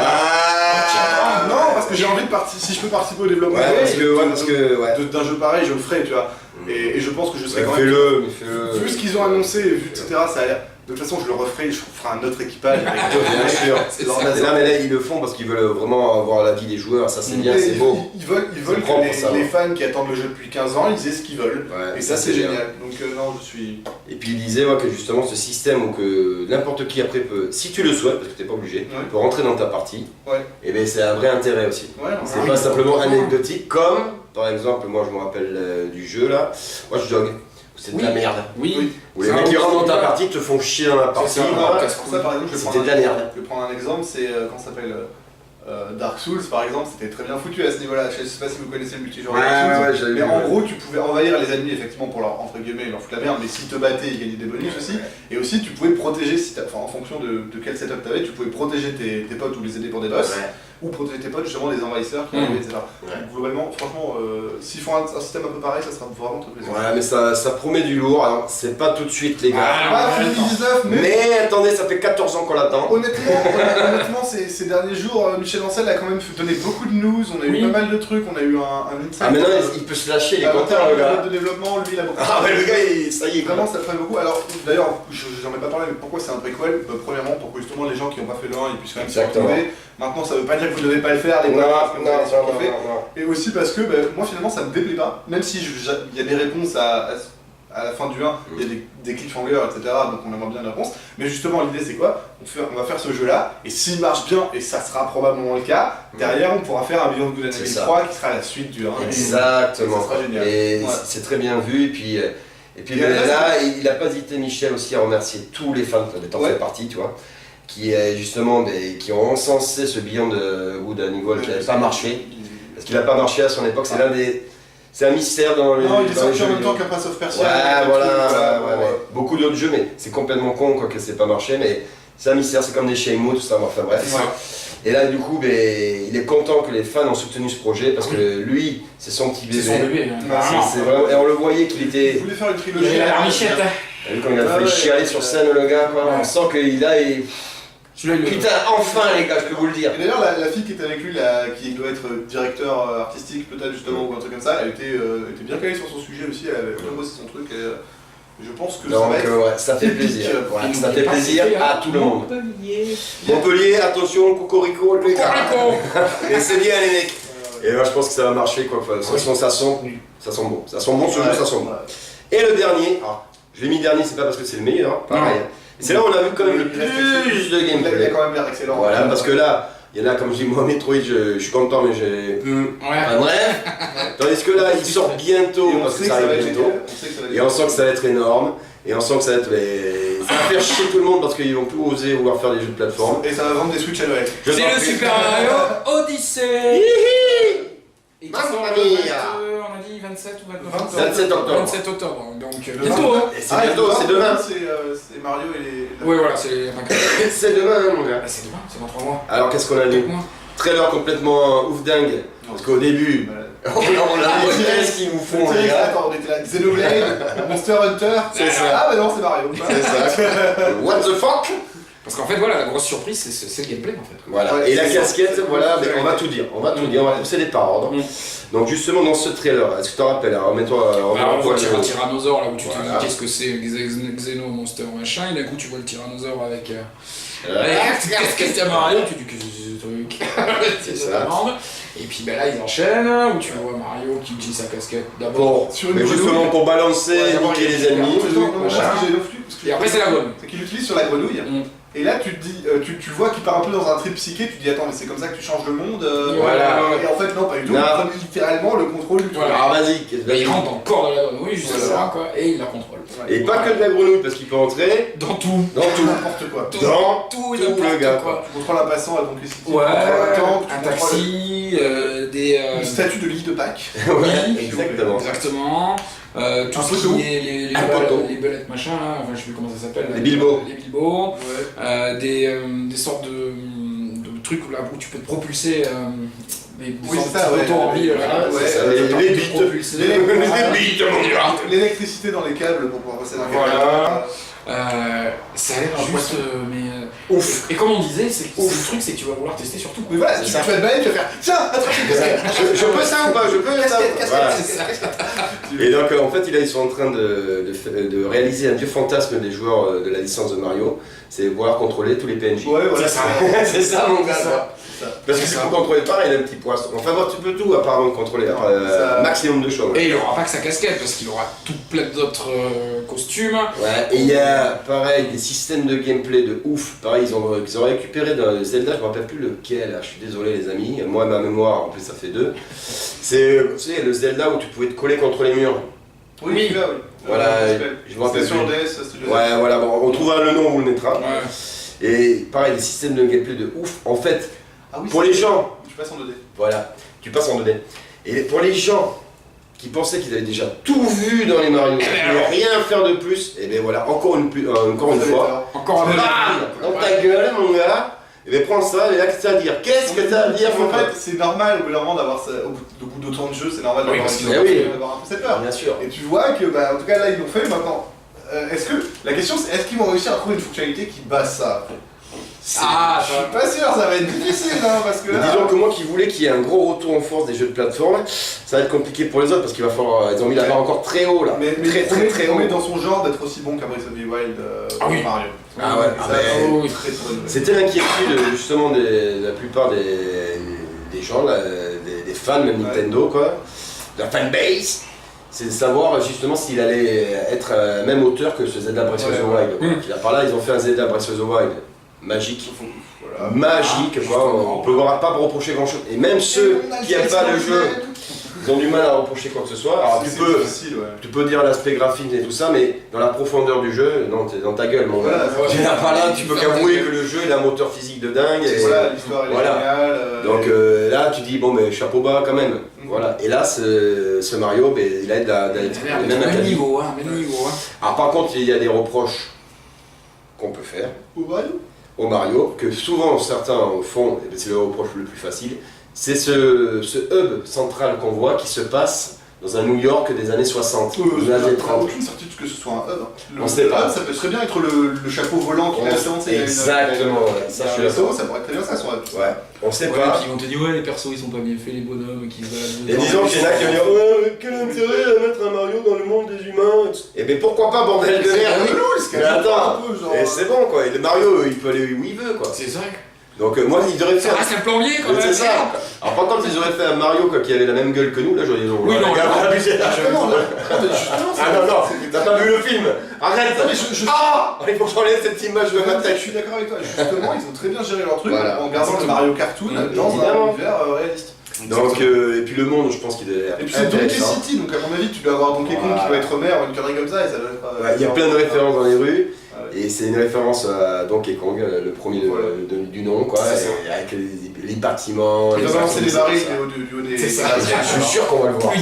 Non, parce que j'ai envie de participer, si je peux participer au développement d'un jeu pareil, je le ferai, tu vois. Et je pense que je serais quand même... Fais-le. Vu ce qu'ils ont annoncé, etc., ça a l'air... De toute façon, je le referai, je ferai un autre équipage avec d'autres, bien sûr. Mais là, ils le font parce qu'ils veulent vraiment avoir l'avis des joueurs, ça c'est bien, c'est beau. Ils veulent que les fans qui attendent le jeu depuis 15 ans, ils aient ce qu'ils veulent. Et ça, c'est génial. Donc, non, je suis... Et puis, il disait que justement, ce système où que n'importe qui après peut, si tu le souhaites, parce que t'es pas obligé, peut rentrer dans ta partie, et bien c'est un vrai intérêt aussi. C'est pas simplement anecdotique, comme, par exemple, moi je me rappelle du jeu là, Watch Dogs. C'est de la merde. Oui. Où les mecs qui rentrent dans ta partie te font chier dans la partie. Ça, par exemple, c'était de la merde. Je vais prendre un exemple, c'est comment ça s'appelle Dark Souls par exemple, c'était très bien foutu à ce niveau-là. Je sais pas si vous connaissez le multijoueur Dark Souls, mais en gros, tu pouvais envahir les ennemis effectivement pour leur entre guillemets leur foutre la merde, mais s'ils te battaient, ils gagnaient des bonus aussi. Et aussi, tu pouvais protéger, en fonction de quel setup tu avais, tu pouvais protéger tes potes ou les aider pour des boss. Ou protéger tes potes justement des envahisseurs qui arrivaient, etc. Donc, globalement, franchement, s'ils font un système un peu pareil, ça sera vraiment très plaisir. Ouais, mais ça promet du lourd, alors c'est pas tout de suite les gars. Pas 2019, mais attendez, ça fait 14 ans qu'on l'attend. Honnêtement, ces derniers jours, Michel Ancel a quand même donné beaucoup de news, on a eu pas mal de trucs, on a eu un insight. Ah, maintenant il peut se lâcher, il est content le gars. De développement, lui il a beaucoup. Ah, mais le gars, ça y est. Vraiment, ça ferait beaucoup. Alors, d'ailleurs, j'en ai pas parlé, mais pourquoi c'est un préquel? Premièrement, pour que justement les gens qui n'ont pas fait le 1 ils puissent quand même s'y retrouver. Maintenant, ça veut pas dire que vous devez pas le faire, les non. Et aussi parce que moi finalement ça me déplaît pas, même si il y a des réponses à à la fin du 1, il y a des cliffhangers, etc. Donc on aimerait bien une réponse. Mais justement, l'idée c'est quoi? On va faire ce jeu-là, et s'il marche bien, et ça sera probablement le cas, derrière on pourra faire un Beyond Good and Evil 3 qui sera la suite du 1. Exactement. Et ça sera génial. Et Ouais. c'est très bien vu. Et puis Et là, il n'a pas hésité, Michel, aussi à remercier tous les fans, t'en Ouais. fais partie, tu vois, qui justement qui ont encensé ce Beyond Good and Evil qui n'avait pas marché. Parce qu'il n'a pas marché à son époque, c'est un mystère dans les Non, il est dans les sorti en jeux même temps vidéo. qu'un Prince of Persia. Ouais, avec voilà, le truc, ouais. Beaucoup d'autres jeux, mais c'est complètement con quoi que c'est pas marché, mais c'est un mystère, c'est comme des Shenmue, tout ça, enfin bref. Ouais. Et là, du coup, il est content que les fans ont soutenu ce projet parce que lui, c'est son petit C'est bébé. son bébé. C'est vraiment- et on le voyait qu'il Il était. voulait faire une Il trilogie. a la larmichette. T'as vu quand il a failli Ouais. chialer sur scène, le gars, quoi. Ouais. On sent qu'il a. Celui-là, il le- Putain, enfin les gars, je peux vous le dire. Et d'ailleurs, la fille qui était avec lui, qui doit être directeur artistique peut-être justement ou un truc comme ça, elle était bien calée sur son sujet aussi, elle avait bien bossé son truc et je pense que ça Donc, va être... ouais, ça fait épique, plaisir. pour Ouais, Et ça n'oubliez fait pas plaisir c'était à tout le monde. Montpellier. Montpellier, attention, cocorico, les gars. Cocorico. Et c'est bien, les mecs. Et moi, je pense que ça va marcher, quoi. Enfin, de toute façon, ça sent bon. Ça sent bon, ce jeu, ça sent bon. Et le dernier, je l'ai mis dernier, c'est pas parce que c'est le meilleur, pareil. Et c'est là où on a vu quand même le plus de Il a gameplay. quand même l'air excellent. Voilà, parce que là, il y en a, comme je dis, moi, Metroid, je suis content, mais j'ai. Ouais. Enfin, bref. Tandis que là, il sort bientôt, Et on parce sait que que ça ça va arrive être bientôt. génial. On sait que ça va être Et on sent que ça va être énorme. Et on sent que ça va être. Ça va faire chier tout le monde parce qu'ils vont plus oser vouloir faire des jeux de plateforme. Et ça va vendre des Switch à Noël. Je C'est t'en le prie. Super Mario Odyssey. Et qui Mamma sort le mia. on a dit 27 ou 29 octobre. 27 octobre. 27 octobre, donc Le bientôt. Hein. Et c'est bientôt, c'est demain. C'est Mario et les... Oui, voilà, c'est C'est demain, hein, mon gars. c'est demain, c'est dans 3 mois. Alors, qu'est-ce qu'on a vu? 4 mois. Trailer complètement ouf dingue. Parce qu'au début, on a qu'est-ce qu'ils vous font, les gars? Attends, on était là, Xenoblade, Monster Hunter. C'est ça. Ah bah non, c'est Mario. C'est ça. What the fuck? Parce qu'en fait, voilà, la grosse surprise, c'est le gameplay en fait. Voilà. Ouais, Et la c'est casquette, ça. voilà, mais on va tout dire. On va tout dire, on va procéder par ordre. Donc, justement, dans ce trailer, est-ce que tu te rappelles? Alors, remets-toi. Alors, on voit remets-toi un le- tyrannosaure là où tu te Voilà. dis qu'est-ce que c'est, Xeno, Monster, machin, et d'un coup tu vois le tyrannosaure avec. Qu'est-ce que c'est Mario? Tu dis que c'est ce truc. C'est C'est ça. la bande. Et puis ben là ils enchaînent, où tu vois Mario qui utilise sa casquette d'abord. Bon, Sur une mais grenouille. justement pour balancer, Ouais, d'abord, niquer il y a- les ennemis. Non, non, moi, Machin. ce que j'ai non plus, parce que Et après c'est la bonne. c'est qu'il l'utilise sur la grenouille. Et là, tu te dis, tu vois qu'il part un peu dans un trip psyché, tu te dis, attends, mais c'est comme ça que tu changes le monde Voilà. Et en fait, non, pas du tout. Non. Il prend littéralement le contrôle du truc. Voilà. Alors vas-y, Ben, il rentre dans le corps de la grenouille juste C'est là ça. quoi, et il la contrôle. Et pas que de la grenouille, parce qu'il peut entrer Dans tout. dans tout. N'importe quoi. Dans tout et tout, n'importe le gars, quoi. Tu contrôles un passant à ton City, Ouais, tu contrôles un taxi, des. une statue de l'île de Pâques. Oui, Oui, exactement. Exactement. Tout Un ce poteau. qui est les Un poteau. belettes machin, là, enfin je sais plus comment ça s'appelle. Les bilboes. Les bilboes. Ouais. Des sortes de trucs là, où tu peux te propulser. Des Oui, sortes c'est ça, de ouais. motos en ville. là. Ouais, C'est ça, ouais. les T'as envie de te bites. propulser. Les bites, mon gars. L'électricité dans les câbles pour pouvoir passer d'un câble. Voilà. Ça a l'air Un juste. Ouf. Et comme on disait, c'est le truc, c'est que tu vas vouloir tester sur tout. Oui, voilà, C'est si ça. tu fais le balai, tu vas faire tiens, attrape une casquette. Je peux ça ou pas? Je peux ça Casquette, Voilà. casquette. Et donc en fait ils sont en train de réaliser un vieux fantasme des joueurs de la licence de Mario, c'est pouvoir contrôler tous les PNJ. Ouais, voilà. C'est ça. C'est ça mon gars. C'est ça. Parce que si tu contrôles pas, il a un petit poisson. Enfin bon, tu peux tout apparemment contrôler, Ça- maximum de choses. Et il aura pas que sa casquette, parce qu'il aura tout plein d'autres costumes. Ouais, et il y a pareil des systèmes de gameplay de ouf. Pareil, ils ont récupéré dans Zelda, je me rappelle plus lequel, je suis désolé les amis, moi ma mémoire en plus ça fait deux. C'est tu sais, le Zelda où tu pouvais te coller contre les murs. Oui, celui-là, oui. Voilà, je je me rappelle C'était sur plus. DS, c'était le Ouais, voilà, bon, on trouvera le nom, on vous le mettra. Ouais. Et pareil, des systèmes de gameplay de ouf. En fait, Ah oui, pour c'est- les gens, Tu passes en 2D. voilà, tu passes en 2D. Et pour les gens qui pensaient qu'ils avaient déjà tout vu dans les Mario, qu'ils ne pouvaient rien faire de plus, et bien voilà, encore une fois, Encore un bam, dans ta gueule mon gars, et bien prends ça, et là qu'est-ce que t'as à dire? Qu'est-ce que t'as à dire mon En fait, pote? c'est normal au bout d'un moment d'avoir ça, au bout d'autant de jeux, c'est normal Oui, d'avoir parce que- oui. d'avoir un peu cette peur. Bien sûr. Et tu vois que, bah, en tout cas là ils l'ont fait maintenant. Est-ce que la question c'est est-ce qu'ils vont réussir à trouver une fonctionnalité qui base ça? Ah, Je suis pas sûr, ça va être difficile hein, parce que Mais là. disons que moi qui voulais qu'il y ait un gros retour en force des jeux de plateforme, ça va être compliqué pour les autres parce qu'il va falloir, ils ont mis la barre encore très haut là, Mais très haut. promet dans son genre d'être aussi bon qu'un Breath of the Wild Ah oui. Mario. Ah ouais, Ça, ah c'est ben, oui. très très bonne nouvelle. C'était l'inquiétude justement de la plupart des gens, là, des fans, même Ouais. Nintendo quoi, de la fanbase. c'est de savoir justement s'il allait être même auteur que ce Zelda Breath of the Wild. Par là, ils ont fait un Zelda Breath of the Wild magique. Voilà. Magique, quoi. On peut pas reprocher grand chose. Et même ceux qui n'aiment pas le jeu, ils ont du mal à reprocher quoi que ce soit. Alors tu peux dire l'aspect graphique et tout ça, mais dans la profondeur du jeu, non, t'es dans ta gueule, mon gars. Tu n'as pas là, tu peux qu'avouer que le jeu il a un moteur physique de dingue. Et voilà, l'histoire est géniale. Donc là, tu dis, bon, mais chapeau bas quand même. Voilà. Et là, ce Mario, il a d'être même niveau. Alors par contre, il y a des reproches qu'on peut faire au Mario, que souvent certains font, et c'est le reproche le plus facile, c'est ce hub central qu'on voit qui se passe dans un New York des années 60, des années 30. Aucune certitude que ce soit un hub. On sait pas. Ça peut très bien être le chapeau volant qui l'a lancé. Exactement, ça je suis d'accord. Ça pourrait être très bien ça sur un hub. Ouais, on sait Ouais, pas. puis ils vont te dire, ouais, les persos ils sont pas bien faits, les bonhommes qui se baladent. Et disons qu'il y en a qui vont dire, ouais, quel intérêt à mettre un Mario dans le monde des humains. Et ben pourquoi pas, bordel de merde. Mais attends, et c'est bon quoi, et le Mario il peut aller où il veut quoi. C'est ça. Donc moi ils devraient Ça faire. reste un plombier quand même. C'est ça. Alors par contre ils auraient fait un Mario quoi, qui avait la même gueule que nous, là j'aurais dit non. Oui, non, les gars, non, vous abusez. Justement, Ah non, t'as pas vu le film. Arrête. Ah, il faut que j'enlève cette image de ma tête. Je suis d'accord avec toi, justement, ils ont très bien géré leur truc Voilà. en gardant le Mario Cartoon dans un univers réaliste. Donc et puis le monde je pense qu'il est Et puis c'est Donkey City, donc à mon avis tu dois avoir Donkey Kong qui doit être maire ou une connerie comme ça et ça doit être... Il y a plein de références dans les rues. Et c'est une référence à Donkey Kong, le premier du nom, quoi, et avec les bâtiments. Ils doivent lancer des barils du haut des... C'est ça. Je suis sûr qu'on va le voir.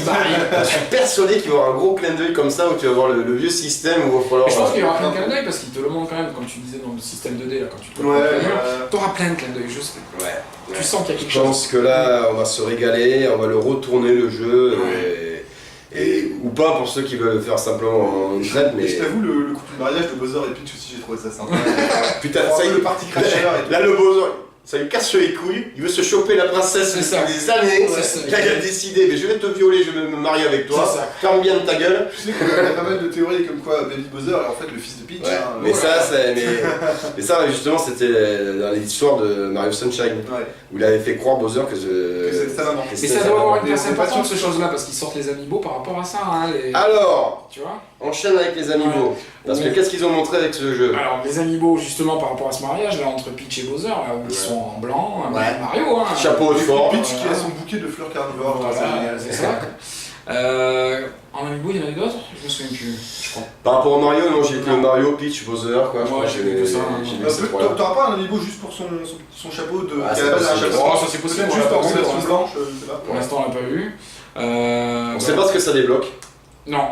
Je suis persuadé qu'il va y avoir un gros clin d'œil comme ça où tu vas voir le vieux système où il va falloir. Je pense qu'il y aura plein de clins d'œil parce qu'il te le montre quand même, comme tu disais dans le système 2D, là, quand tu te t'auras plein de clins d'œil, je sais. Ouais. Tu sens qu'il y a quelque Je chose. pense que là, on va se régaler, on va le retourner le jeu. Ou pas pour ceux qui veulent faire simplement une traite, mais. Je t'avoue, le couple de mariage de Bowser et Peach aussi, j'ai trouvé ça sympa. Putain, ça y est, le party crasher et tout. là le Bowser, ça lui casse les couilles, il veut se choper la princesse C'est ça. depuis des années. C'est ça. Là, il a décidé, mais je vais te violer, je vais me marier avec toi. C'est ça. Ferme bien ta gueule. Tu sais qu'il y a pas mal de théories comme quoi Baby Bowser est en fait le fils de Peach. Ouais, hein, mais, voilà. mais ça, justement, c'était dans l'histoire de Mario Sunshine, où il avait fait croire Bowser que c'est sa maman. que Mais c'était ça sa doit avoir maman. une place Mais c'est pas importante sûr. ces choses-là parce qu'ils sortent les amiibo par rapport à ça. Hein, Alors, tu vois. enchaîne avec les amiibo. Parce que qu'est-ce qu'ils ont montré avec ce jeu? Alors les amiibo justement par rapport à ce mariage là entre Peach et Bowser là où ils sont en blanc, Ouais. Mario hein. Chapeau de forme. Peach qui a son bouquet de fleurs carnivores. Voilà, c'est ça. En amiibo il y en avait d'autres? Je me souviens plus, je crois. Par rapport au Mario, non, j'ai que le Mario, Peach, Bowser, quoi. Je crois que j'ai vu que ça, hein. j'ai vu ces trois-là. T'auras pas un amiibo juste pour son chapeau de. Ah, qui à la base a un c'est chapeau. Oh, ça c'est possible, on Juste l'a en pas vu, version pour blanche, je sais pas. Pour l'instant on l'a pas vu. On sait pas ce que ça débloque. Non.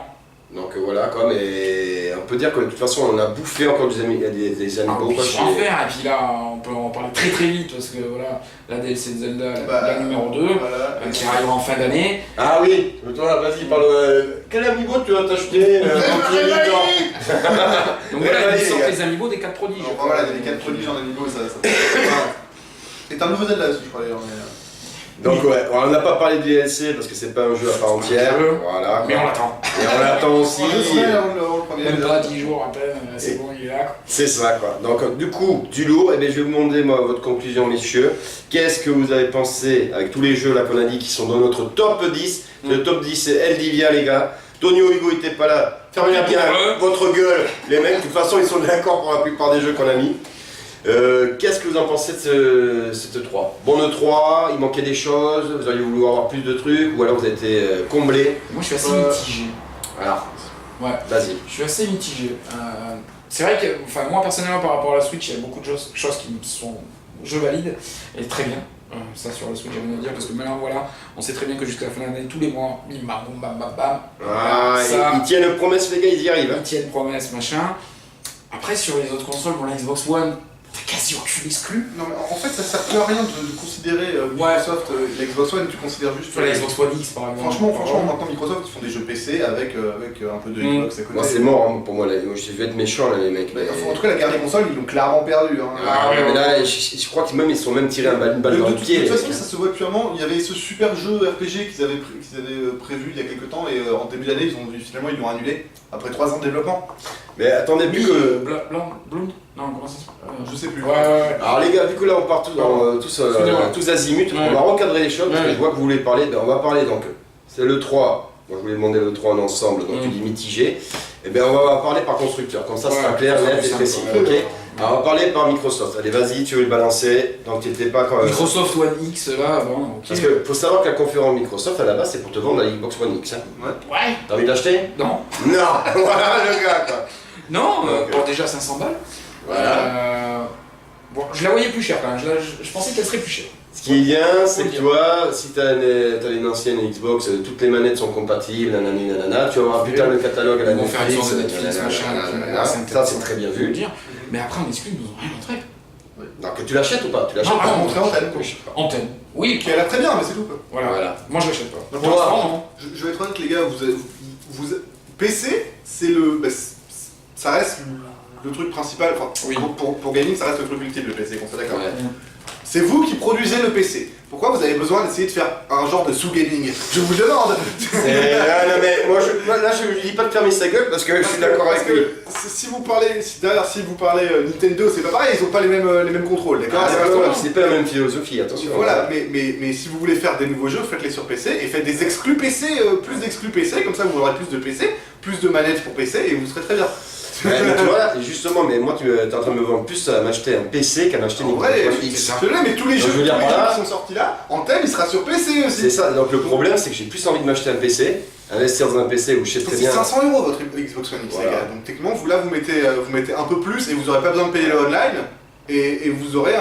Donc voilà quoi, mais on peut dire que de toute façon on a bouffé encore des amiibo quoi. Je vais en faire, et puis là on peut en parler très très vite parce que voilà, la DLC de Zelda, la numéro 2, Voilà. qui arrivera en fin d'année. Ah oui, toi vas-y parle. Quel amiibo tu vas t'acheter Donc voilà, allez, ils sortent les gars. les amiibo des 4 prodiges. Enfin, voilà, il y a les 4 prodiges en amiibo, ça. C'est un nouveau Zelda aussi, je crois d'ailleurs. Donc ouais, on n'a pas parlé du DLC parce que c'est pas un jeu à part entière. Voilà. Mais on l'attend. Et on l'attend aussi. Le premier. Même pas 10 jours à peine, c'est bon, il est là. C'est ça quoi. Donc du coup, du lourd, et bien je vais vous demander moi votre conclusion messieurs. Qu'est-ce que vous avez pensé avec tous les jeux là qu'on a dit qui sont dans notre top 10? Le top 10 c'est Eldivia les gars. Tonio Hugo était pas là. Fermez bien votre gueule les mecs, de toute façon ils sont d'accord pour la plupart des jeux qu'on a mis. Qu'est-ce que vous en pensez de cette E3? Bon E3, il manquait des choses, vous auriez voulu avoir plus de trucs ou alors vous avez été comblé? Moi je suis assez mitigé. Alors, Ouais. vas-y. Je suis assez mitigé. C'est vrai que, enfin, moi personnellement par rapport à la Switch, il y a beaucoup de choses qui me sont, je valide, et très bien. Ça sur la Switch, j'ai rien à dire parce que maintenant voilà, on sait très bien que jusqu'à la fin de l'année, tous les mois, bim bam boum bam bam bam. Ah, Ça, ils tiennent promesse les gars, ils y arrivent. ils tiennent promesse machin. Après sur les autres consoles, bon la Xbox One, t'as quasi aucune exclue. Non, mais en fait, ça sert à rien de considérer Microsoft, la Xbox One, tu considères juste. Sur la Xbox One X par exemple. Franchement, maintenant Microsoft ils font des jeux PC avec un peu de Xbox à côté. Moi c'est mort hein, pour moi, là. Je vais être méchant là les mecs. Mais... En tout cas, la guerre des consoles, ils l'ont clairement perdu. Hein. Ah ouais, mais là je crois qu'ils sont même tirés une balle dans le pied. De toute les façon, mecs. ça se voit purement. Il y avait ce super jeu RPG qu'ils avaient prévu il y a quelques temps et en début d'année, finalement ils l'ont annulé après 3 ans de développement. Mais attendez, vu que. Bloom. Non, comment ça se passe Je sais plus. Ouais. Alors les gars, vu que là on part tous azimuts, on va recadrer les choses parce que je vois que vous voulez parler, ben on va parler donc. C'est le 3 Moi je voulais demander le 3 en ensemble, donc tu dis mitigé. Et bien on va parler par constructeur, comme ça sera clair, net et précis. Ok. Alors on va parler par Microsoft. Allez vas-y, tu veux le balancer. Donc tu n'étais pas quand Microsoft One X là, bon, ok. Parce qu'il faut savoir que la conférence Microsoft à la base c'est pour te vendre la Xbox One X. Hein. Ouais. T'as envie d'acheter? Non. Non. Voilà le gars quoi. Non, Ok. bon, déjà 500 balles. Voilà. Bon, je la voyais plus chère quand même, je pensais qu'elle serait plus chère. Ce qui est bien, c'est que tu vois, si t'as une ancienne Xbox, toutes les manettes sont compatibles, nanani nanana, tu vas avoir putain le catalogue à la Ils vont faire une sorte de Netflix, Netflix, nanana, machin, ça c'est très bien je veux vu. dire. Mais après, en exclu, ils nous ont rien montré. Donc tu l'achètes ou pas? Tu l'achètes Non, pas? non, montrer antenne. Antenne. Oui, Qui a l'air très bien, mais c'est tout quoi. voilà. Moi, je l'achète pas. Donc, Pour l'instant, non. Je vais être honnête les gars, PC, c'est le... ça reste le truc principal, enfin, Oui. pour gaming, ça reste le truc ultime le PC, qu'on soit d'accord. Ouais. C'est vous qui produisez le PC. Pourquoi vous avez besoin d'essayer de faire un genre de sous-gaming? Je vous le demande. Non mais moi là je lui dis pas de fermer sa gueule parce que je suis d'accord avec lui. Si vous parlez, d'ailleurs si vous parlez Nintendo, c'est pas pareil, ils ont pas les mêmes contrôles, d'accord? C'est pas la même philosophie, attention. Voilà, mais si vous voulez faire des nouveaux jeux, faites-les sur PC et faites des exclus PC, plus d'exclus PC, comme ça vous aurez plus de PC, plus de manettes pour PC et vous serez très bien. Ouais, mais tu vois, justement, mais moi tu es en train de me vendre plus à m'acheter un PC qu'à m'acheter une En vrai, Xbox One X. c'est vrai, mais tous les Donc, jeux je veux dire, voilà. qui sont sortis là, Anthem il sera sur PC aussi. C'est ça, donc le problème c'est que j'ai plus envie de m'acheter un PC, investir dans un PC où je sais très C'est bien. 500 € votre Xbox One X, Voilà. les gars. Donc techniquement, vous là, vous mettez un peu plus et vous aurez pas besoin de payer le online. Et vous aurez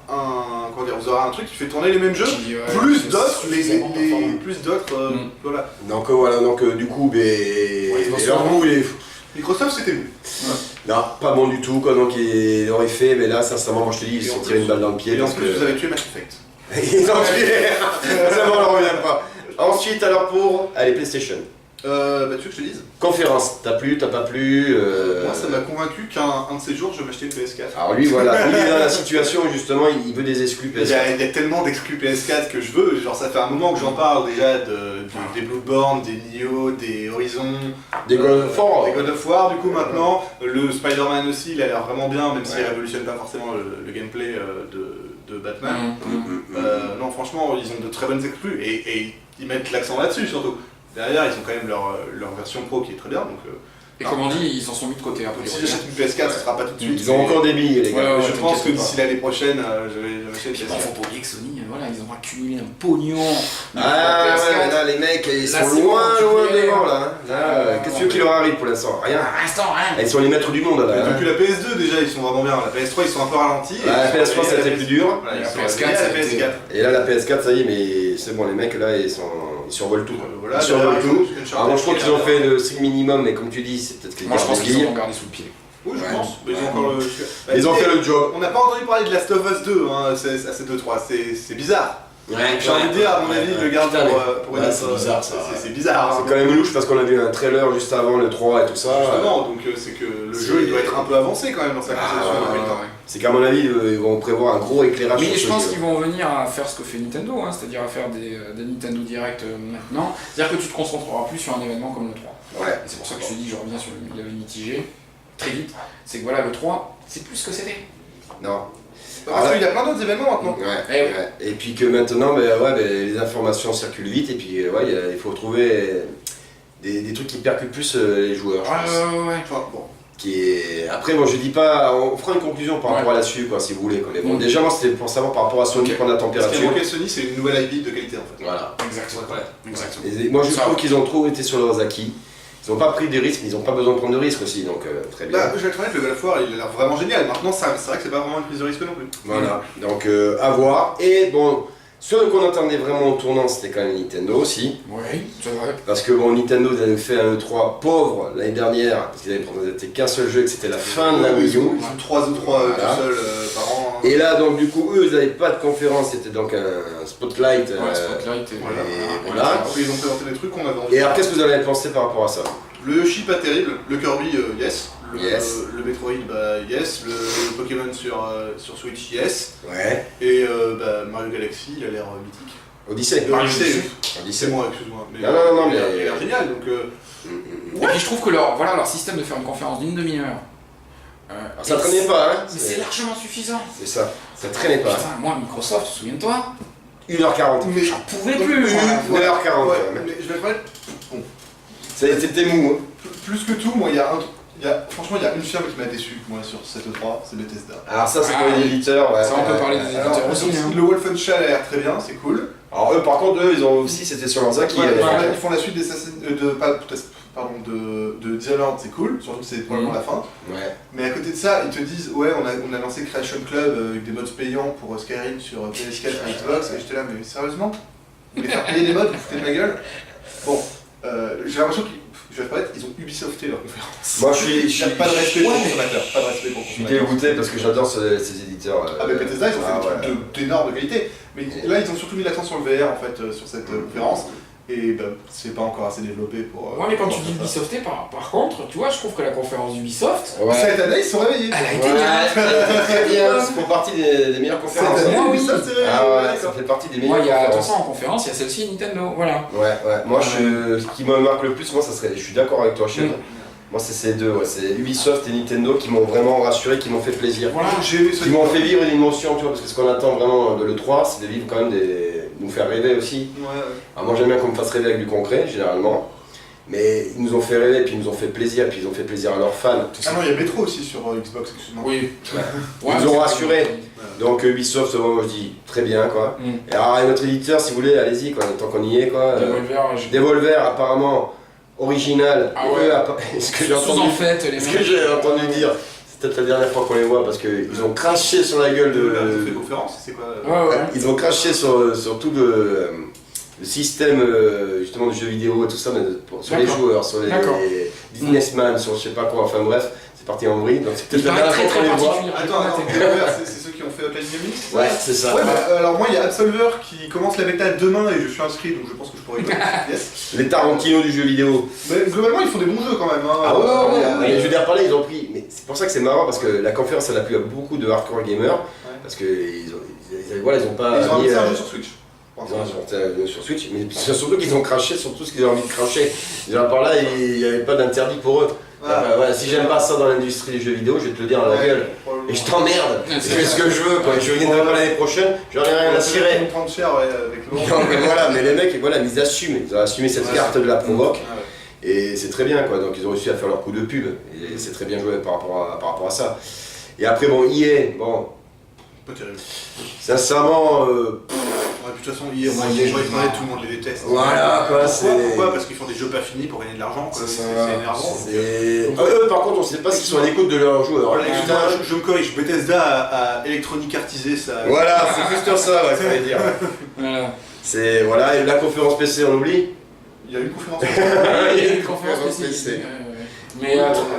comment dire, vous aurez un truc qui fait tourner les mêmes jeux, plus d'autres, plus d'autres, voilà. Donc voilà, donc du coup, leur goût, Microsoft, c'était vous. non, pas bon du tout, quoi, donc il aurait fait, mais là, sincèrement, moi je te dis, ils se sont tirés une balle dans le pied. Et en parce plus, que... vous avez tué Mass Effect. Ils ont tué. Ça m'en revient pas. Ensuite, alors pour. Allez, PlayStation. Tu veux que je te dise? Conférence, t'as plu, t'as pas plu Moi, ça m'a convaincu qu'un de ces jours, je vais m'acheter une PS4. Alors lui, voilà, lui, il est dans la situation où justement il veut des exclus Il y, PS4. a, il y a tellement d'exclus PS4 que je veux, genre ça fait un moment que j'en parle déjà des Bloodborne, des Nioh, des Horizon, Des God of War. des God of War du coup maintenant, le Spider-Man aussi il a l'air vraiment bien même s'il révolutionne pas forcément le gameplay de Batman. Non franchement ils ont de très bonnes exclus et ils mettent l'accent là-dessus surtout. Derrière ils ont quand même leur version pro qui est très bien donc... Et comme on dit, ils s'en sont mis de côté un peu. si j'achète une PS4 ce sera pas tout de suite. Ils ont encore des billes, les gars. Ouais, Je pense que t'inquiète d'ici l'année prochaine je vais acheter une Puis PS4. faut pas oublier que Sony, voilà, ils ont accumulé un pognon. Ah ouais, mais là les mecs ils Là, sont c'est loin, bon, loin tu peux y devant aller. là. Là, qu'est-ce que tu veux qu'il leur arrive pour l'instant? Rien. Un instant, hein. Ils sont les maîtres du monde là. hein. Depuis la PS2 déjà ils sont vraiment bien, la PS3 ils sont un peu ralentis. et La ils sont PS3 ça a été arrivés à plus dur. Voilà, ils La sont PS4, arrivés à ça a la été- PS4. Et là la PS4 ça y est, mais c'est bon, les mecs là ils survolent tout. Voilà, Ils survolent derrière, tout. Uncharted Alors moi je crois qui est qu'ils ont là. fait le strict minimum, mais comme tu dis, c'est peut-être qu'ils Moi je pense gardent qu'ils des ont billes. gardé sous le pied. Oui, je Ouais. pense. Mais ils ont encore le. Ils ont fait le job. On n'a pas entendu parler de Last of Us 2 hein, à ces 2-3, c'est bizarre. Ouais, J'ai envie de dire, à mon avis, le garde Putain, pour une ouais, autre- c'est bizarre, ça, ouais. C'est bizarre. C'est quand même louche parce qu'on a vu un trailer juste avant le 3 et tout ça. Justement, donc c'est que le c'est- jeu il doit être un peu avancé quand même dans sa conception depuis le temps. C'est qu'à mon avis, ils vont prévoir un gros éclairage Mais sur je ce pense jeu. qu'ils vont venir à faire ce que fait Nintendo, hein, c'est-à-dire à faire des Nintendo Direct maintenant. C'est-à-dire que tu te concentreras plus sur un événement comme le 3. Ouais. Et c'est pour ça que je te dis, je reviens sur il avait mitigé très vite. C'est que voilà, le 3, c'est plus ce que c'était. Non. Parce qu'il y a plein d'autres événements maintenant. Ouais, Eh oui. ouais. Et puis que maintenant, les informations circulent vite et puis il faut trouver des trucs qui percutent plus les joueurs. Je pense. Ouais. Enfin, bon. Qui est... Après, bon, je dis pas, on fera une conclusion par rapport à là-dessus, quoi, si vous voulez. Quoi. Mais bon, déjà, moi, c'était pour savoir par rapport à Sony, Ok. prendre la Ce qui a température. manqué de Sony, c'est une nouvelle IP de qualité en fait. Voilà. Exactement. Exactement. Et moi, je Ça trouve va. qu'ils ont trop été sur leurs acquis. Ils n'ont pas pris des risques, mais ils n'ont pas besoin de prendre de risques aussi, donc très bien. Là, je vais être honnête, le God of War il a l'air vraiment génial. Maintenant, c'est vrai que c'est pas vraiment une prise de risque non plus. Voilà, donc à voir. Et bon, ceux qu'on attendait vraiment au tournant, c'était quand même Nintendo aussi. Oui, c'est vrai. Parce que bon, Nintendo ils avaient fait un E3 pauvre l'année dernière, parce qu'ils avaient présenté qu'un seul jeu et que c'était la fin de la Wii U. Ils ont 3 ou 3 Voilà. tout seuls par an. Et là, donc du coup, eux, ils n'avaient pas de conférence, c'était donc un spotlight. Ouais, Spotlight et voilà. Après, ils ont présenté des trucs qu'on avait envie. Et alors, qu'est-ce que vous en avez pensé par rapport à ça? Le Yoshi pas terrible, le Kirby yes, Yes. le Metroid yes, le Pokémon sur Switch yes, Ouais. et Mario Galaxy il a l'air mythique. Odyssey. Odyssey, Odyssey. c'est moi, excuse-moi. Mais, Non, il a mais- l'air génial donc. Et puis je trouve que leur système de faire une conférence d'une demi-heure. Alors, ça traînait pas, hein? Mais c'est largement suffisant. C'est ça. Ça traînait pas. Putain, moi, Microsoft, souviens-toi, 1h40. Mais j'en pouvais plus. Ouais, 1h40 ouais, quand même. mais je vais te mettre. Bon, C'était mou. Plus que tout, moi, franchement, il y a une firme qui m'a déçu, moi, sur cette E3, c'est Bethesda. Alors ça, c'est pour les éditeurs. Ouais. Ça, on peut parler des Alors, éditeurs aussi. Hein. le Wolfenstein a l'air très bien, c'est cool. Alors eux, par contre, eux, ils ont aussi, c'était sur leurs acquis. Ils font la suite des de Dishonored, c'est cool, surtout que c'est probablement la fin. Ouais. Mais à côté de ça, ils te disent, ouais, on a lancé Creation Club avec des mods payants pour Skyrim sur PS4 et Xbox, et j'étais là, mais sérieusement? Vous voulez faire payer des mods, vous foutez de ma gueule? Bon, j'ai l'impression je vais pas être, ils ont Ubisofté leur conférence. Moi, je suis pas de respect pour le consommateur, pas de respect pour le Je suis consommateur. dégoûté parce que j'adore ces éditeurs. Ah mais Bethesda ils ont fait des ouais. trucs d'énorme qualité, mais là ils ont surtout mis l'accent sur le VR en fait sur cette conférence et bah, c'est pas encore assez développé pour... Ouais mais quand tu dis Ubisofté par contre, tu vois, je trouve que la conférence d'Ubisoft, Ouais. Cette année ils se sont réveillés. elle a été Ouais, bien. très bien, ça fait partie des meilleures conférences. Cette année Moi, oui. Ubisoft s'est réveillé. Ah ouais, d'accord. ça fait partie des Moi meilleures il y a, conférences. attention, en conférence, il y a celle-ci Nintendo, voilà. Ouais. Moi, ce qui me marque le plus, moi, ça serait. Je suis d'accord avec toi, chef. Moi, c'est ces deux, ouais. C'est Ubisoft et Nintendo qui m'ont vraiment rassuré, qui m'ont fait plaisir. Voilà. J'ai aimé ce Qui m'ont fait vivre une émotion, tu vois, parce que ce qu'on attend vraiment de l'E3, c'est de vivre quand même nous faire rêver aussi. Ouais. Alors moi, j'aime bien qu'on me fasse rêver avec du concret, généralement. Mais ils nous ont fait rêver, puis ils nous ont fait plaisir, puis ils ont fait plaisir à leurs fans. Ah non, il y a Metro aussi sur Xbox, excuse-moi. Oui. Ils nous ont rassurés. Donc Ubisoft, moi je dis très bien quoi. Et alors notre éditeur, si vous voulez, allez-y quoi, tant qu'on y est quoi. Devolver, Devolver apparemment original. Ah ouais. Ce que j'ai sous en entendu, fait les ce que j'ai entendu dire, c'est peut-être la dernière fois qu'on les voit parce qu'ils ont craché sur la gueule Ils ont fait de. conférence, c'est quoi Ouais. Ils ont craché sur tout le système justement de jeux vidéo et tout ça, mais sur les D'accord. joueurs, sur les D'accord. businessmen, sur je sais pas quoi, enfin bref, c'est parti en vrille. Donc c'est Il peut-être la paraît dernière très fois très qu'on les voit. particulier. Attends, Devolver, c'est ceux qui ont fait Hotline Miami, c'est ça Ouais, c'est ça. Ouais, bah, alors moi il y a Absolver qui commence la bêta demain et je suis inscrit donc je pense que je pourrais y aller. Yes. Les Tarantino du jeu vidéo. Mais globalement ils font des bons jeux quand même. Hein. Ah ouais, Il y a- mais je veux dire par là, ils ont pris. Mais c'est pour ça que c'est marrant parce que la conférence elle a plu à beaucoup de hardcore gamers parce que ils ont pas. Ils ont mis, annoncé un jeu sur Switch. ils ont annoncé un jeu sur Switch, mais c'est surtout qu'ils ont craché sur tout ce qu'ils avaient envie de cracher. Genre par là, il n'y avait pas d'interdit pour eux. Voilà, si j'aime pas ça dans l'industrie des jeux vidéo, je vais te le dire dans la gueule. Et je t'emmerde. Je fais ce que je veux quoi. Je viendrai pas l'année prochaine, j'en ai rien à cirer. Ils vont prendre cher ouais, avec le Donc voilà, mais les mecs, voilà, ils assument. Ils ont assumé cette carte de la provoque. Et c'est très bien quoi, donc ils ont réussi à faire leur coup de pub, et c'est très bien joué par rapport à ça. Et après bon, EA, bon, Pas terrible. sincèrement, Ouais, puis de toute façon, hier, moi, Ouais, tout le monde les déteste. voilà quoi, c'est... Pourquoi Parce qu'ils font des jeux pas finis pour gagner de l'argent, quoi. C'est C'est énervant. Eux par contre on sait pas s'ils sont à l'écoute de leurs joueurs. Voilà, excuse-moi, je me corrige, Bethesda a électronique artisé ça. Voilà, c'est juste ça, ouais, fallait dire. Voilà. C'est, voilà, et la conférence PC on oublie. Il y a eu une conférence. Il y a une conférence PC. Mais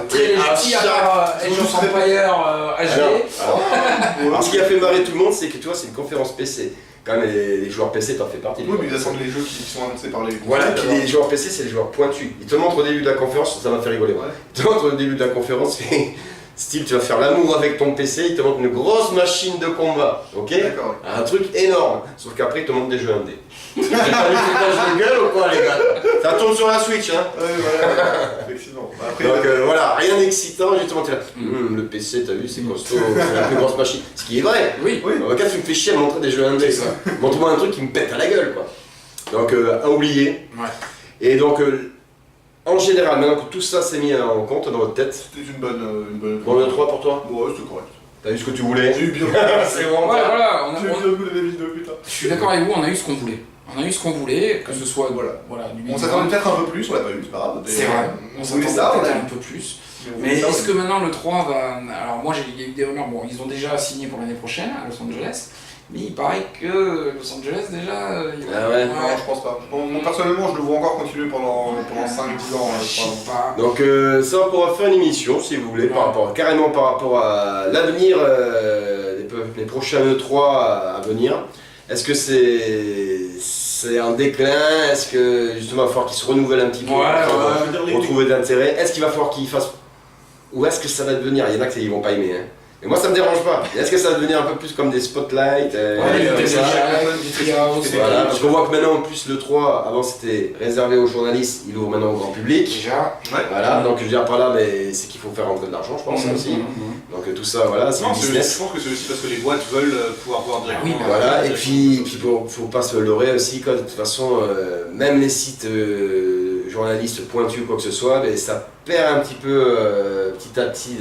très gentil à part Age of Empires HD. Alors, ce qui a fait marrer tout le monde, c'est que tu vois, c'est une conférence PC. Quand même, les joueurs PC t'en fais partie. Oui, mais ils attendent les jeux qui sont annoncés par les. Voilà, puis les joueurs PC, c'est les joueurs pointus. Ils te montrent au début de la conférence, ça m'a fait rigoler. Ouais. Ils te montrent au début de la conférence, style, tu vas faire l'amour avec ton PC, ils te montrent une grosse machine de combat, ok? D'accord. Un truc énorme. Sauf qu'après, ils te montrent des jeux indés. T'as vu le de gueule ou quoi, les gars? Ça tourne sur la Switch, hein? Ouais, voilà. Effectivement. Bah, après, Donc voilà, rien d'excitant, justement, tu es là. Le PC, t'as vu, c'est costaud, c'est la plus grosse machine. Ce qui est vrai. Oui. Oui. Regarde, tu me fais chier à me montrer des jeux indés. C'est ça. Montre-moi un truc qui me pète à la gueule, quoi. Donc, à oublier. Ouais. Et donc, en général, maintenant que tout ça s'est mis en compte dans votre tête, C'était une bonne. bon, le 3 pour toi? Ouais, c'était correct. T'as eu ce que tu voulais? J'ai eu bien. C'est bon. Voilà, J'ai eu bien vu les vidéos, putain. je suis d'accord avec vous, on a eu ce qu'on voulait. On a eu ce qu'on voulait, que ce soit Voilà. du On s'attendait peut-être un peu plus, on l'a pas eu, c'est pas grave. C'est vrai, on voulait s'attendait ça, on peut-être a un peu plus. Mais est-ce que maintenant le 3 va... Alors moi il y a eu des rumeurs, bon ils ont déjà signé pour l'année prochaine à Los Angeles, mais il paraît que Los Angeles déjà... il va- Ah ouais. Non, je pense pas. Moi, personnellement, je le vois encore continuer pendant 5-10 ans. Je je crois. sais pas. Donc ça on pourra faire une émission si vous voulez carrément par rapport à l'avenir des prochains E3 à venir. Est-ce que c'est un déclin? Est-ce que justement il va falloir qu'ils se renouvellent un petit peu pour retrouver de l'intérêt? Est-ce qu'il va falloir qu'ils fassent... Ou est-ce que ça va devenir... Il y en a qui vont pas aimer hein. Et moi ça me dérange pas. Est-ce que ça va devenir un peu plus comme des spotlights comme ça? Voilà, parce qu'on voit que maintenant en plus le 3, avant c'était réservé aux journalistes, il ouvre maintenant au grand public. Déjà. Voilà, donc je veux dire par là, mais c'est qu'il faut faire rentrer de l'argent, je pense aussi. Donc tout ça, voilà, c'est Non, du business. je pense que c'est aussi parce que les boîtes veulent pouvoir voir directement. oui, Voilà, et puis faut pas se leurrer aussi, quoi. De toute façon, même les sites journaliste pointu quoi que ce soit, mais ça perd un petit peu petit à petit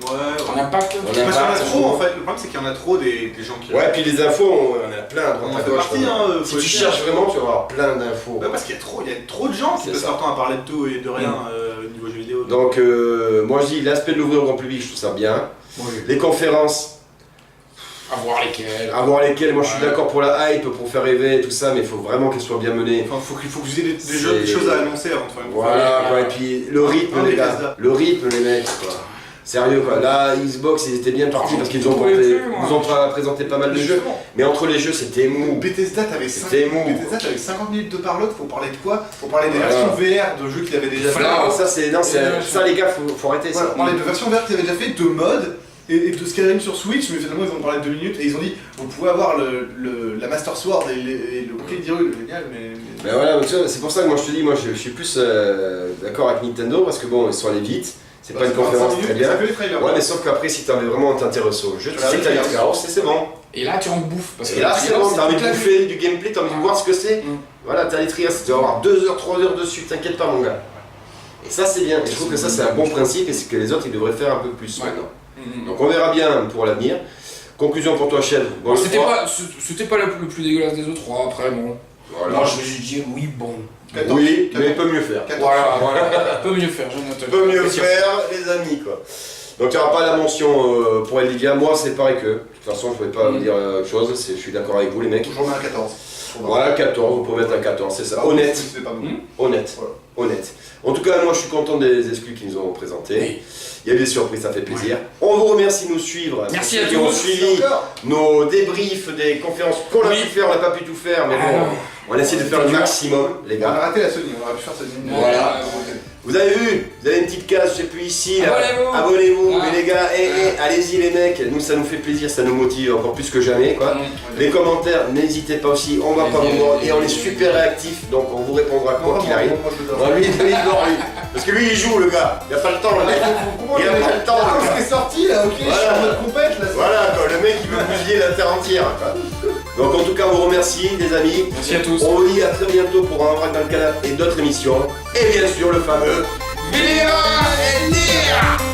En impact. Parce qu'il y en a trop en fait, le problème c'est qu'il y en a trop des gens qui... Ouais, puis les infos, on en a plein à droite On en à fait gauche. partie, hein, Si faut tu le dire. cherches vraiment, tu vas avoir plein d'infos. Ouais, parce qu'il y a trop de gens qui C'est passent ça. leur temps à parler de tout et de rien au niveau jeux vidéo. Donc moi je dis l'aspect de l'ouvrir au grand public, je trouve ça bien. Les conférences, À voir lesquels. à voir lesquelles, moi je suis d'accord pour la hype, pour faire rêver et tout ça, mais il faut vraiment qu'elles soient bien menées. Enfin, faut que vous ayez des choses à annoncer avant de faire une Voilà, Ouais, quoi, et puis le rythme, les gars. Bethesda. Le rythme, les mecs, quoi. Sérieux, quoi. Là, Xbox, ils étaient bien partis parce qu'ils nous ont pouvais présenté, plus, moi. nous ont présenté pas mal de jeux. Justement. Mais entre les jeux, c'était mou. Bethesda, t'avais C'était mou. 50 minutes de parlotte pour parler de quoi? Pour parler des Voilà. versions VR de jeux qu'il avait déjà fait. Non, ça, c'est, non, c'est, ça, les gars, faut arrêter Voilà, ça. on parlait de versions VR qu'il avait déjà fait, de mode et de Skyrim sur Switch, mais finalement ils en ont parlé 2 minutes et ils ont dit vous pouvez avoir la Master Sword et le bouclier d'Hyrule, génial, mais. Ben voilà, tu vois, c'est pour ça que moi je te dis, moi je suis plus d'accord avec Nintendo parce que bon, ils sont allés vite. C'est pas une conférence très bien. Ouais, mais sauf qu'après, si t'avais vraiment t'intéressé au jeu, tu sais que t'as les trailers, c'est bon. Et là, tu en bouffes. Parce que Et là, c'est bon, t'as envie de toute la bouffer du gameplay, t'as envie de voir ce que c'est. Voilà, t'as les triggers, tu vas avoir 2 heures, 3 heures dessus, t'inquiète pas, mon gars. Et ça, c'est bien. Et je trouve que ça, c'est un bon principe et c'est que les autres, ils devraient faire un peu plus maintenant. Donc, on verra bien pour l'avenir. Conclusion pour toi, Chef. Bon, C'était pas le plus dégueulasse des autres. Après, bon. Voilà. Moi, je dis oui, bon. Oui, mais il peut mieux faire. Voilà. Peut mieux faire, je note. Peut mieux faire, les amis, quoi. Donc, il n'y aura pas la mention pour Elvivia. Moi, c'est pareil que. De toute façon, je ne pouvais pas vous dire autre chose. Je suis d'accord avec vous, les mecs. J'en mets un 14. Voilà, 14, on peut mettre un 14, c'est ça. Honnête. C'est pas bon. Honnête. Voilà. Honnête. En tout cas, moi, je suis content des exclus qu'ils nous ont présentés. Oui. Il y a des surprises, ça fait plaisir. On vous remercie de nous suivre. Merci Pour à ceux qui ont tous. suivi nos débriefs des conférences qu'on a pu faire, on n'a pas pu tout faire, mais bon, on a essayé de faire le maximum, les On a gars. raté la Sony, on aurait pu faire Sony. Voilà. Vous avez vu, vous avez une petite case, je sais plus ici, là. Abonnez-vous. Abonnez-vous, Ah. mais les gars, allez-y les mecs, nous ça nous fait plaisir, ça nous motive encore plus que jamais, quoi. Les commentaires, n'hésitez pas aussi, on va pas vous voir, et on est super réactifs, donc on vous répondra quoi qu'il arrive. Bon, lui, lui, parce que lui il joue le gars, il a pas le temps le mec. Il a pas le temps, le Ce gars. qui est sorti là, ok, je suis Voilà. en mode compète là. Voilà quoi, le mec il veut bousiller la terre entière quoi. Donc en tout cas on vous remercie les amis. Merci à tous. On vous dit à très bientôt pour un vrac dans le canapé et d'autres émissions. Et bien sûr le fameux Viva el Día!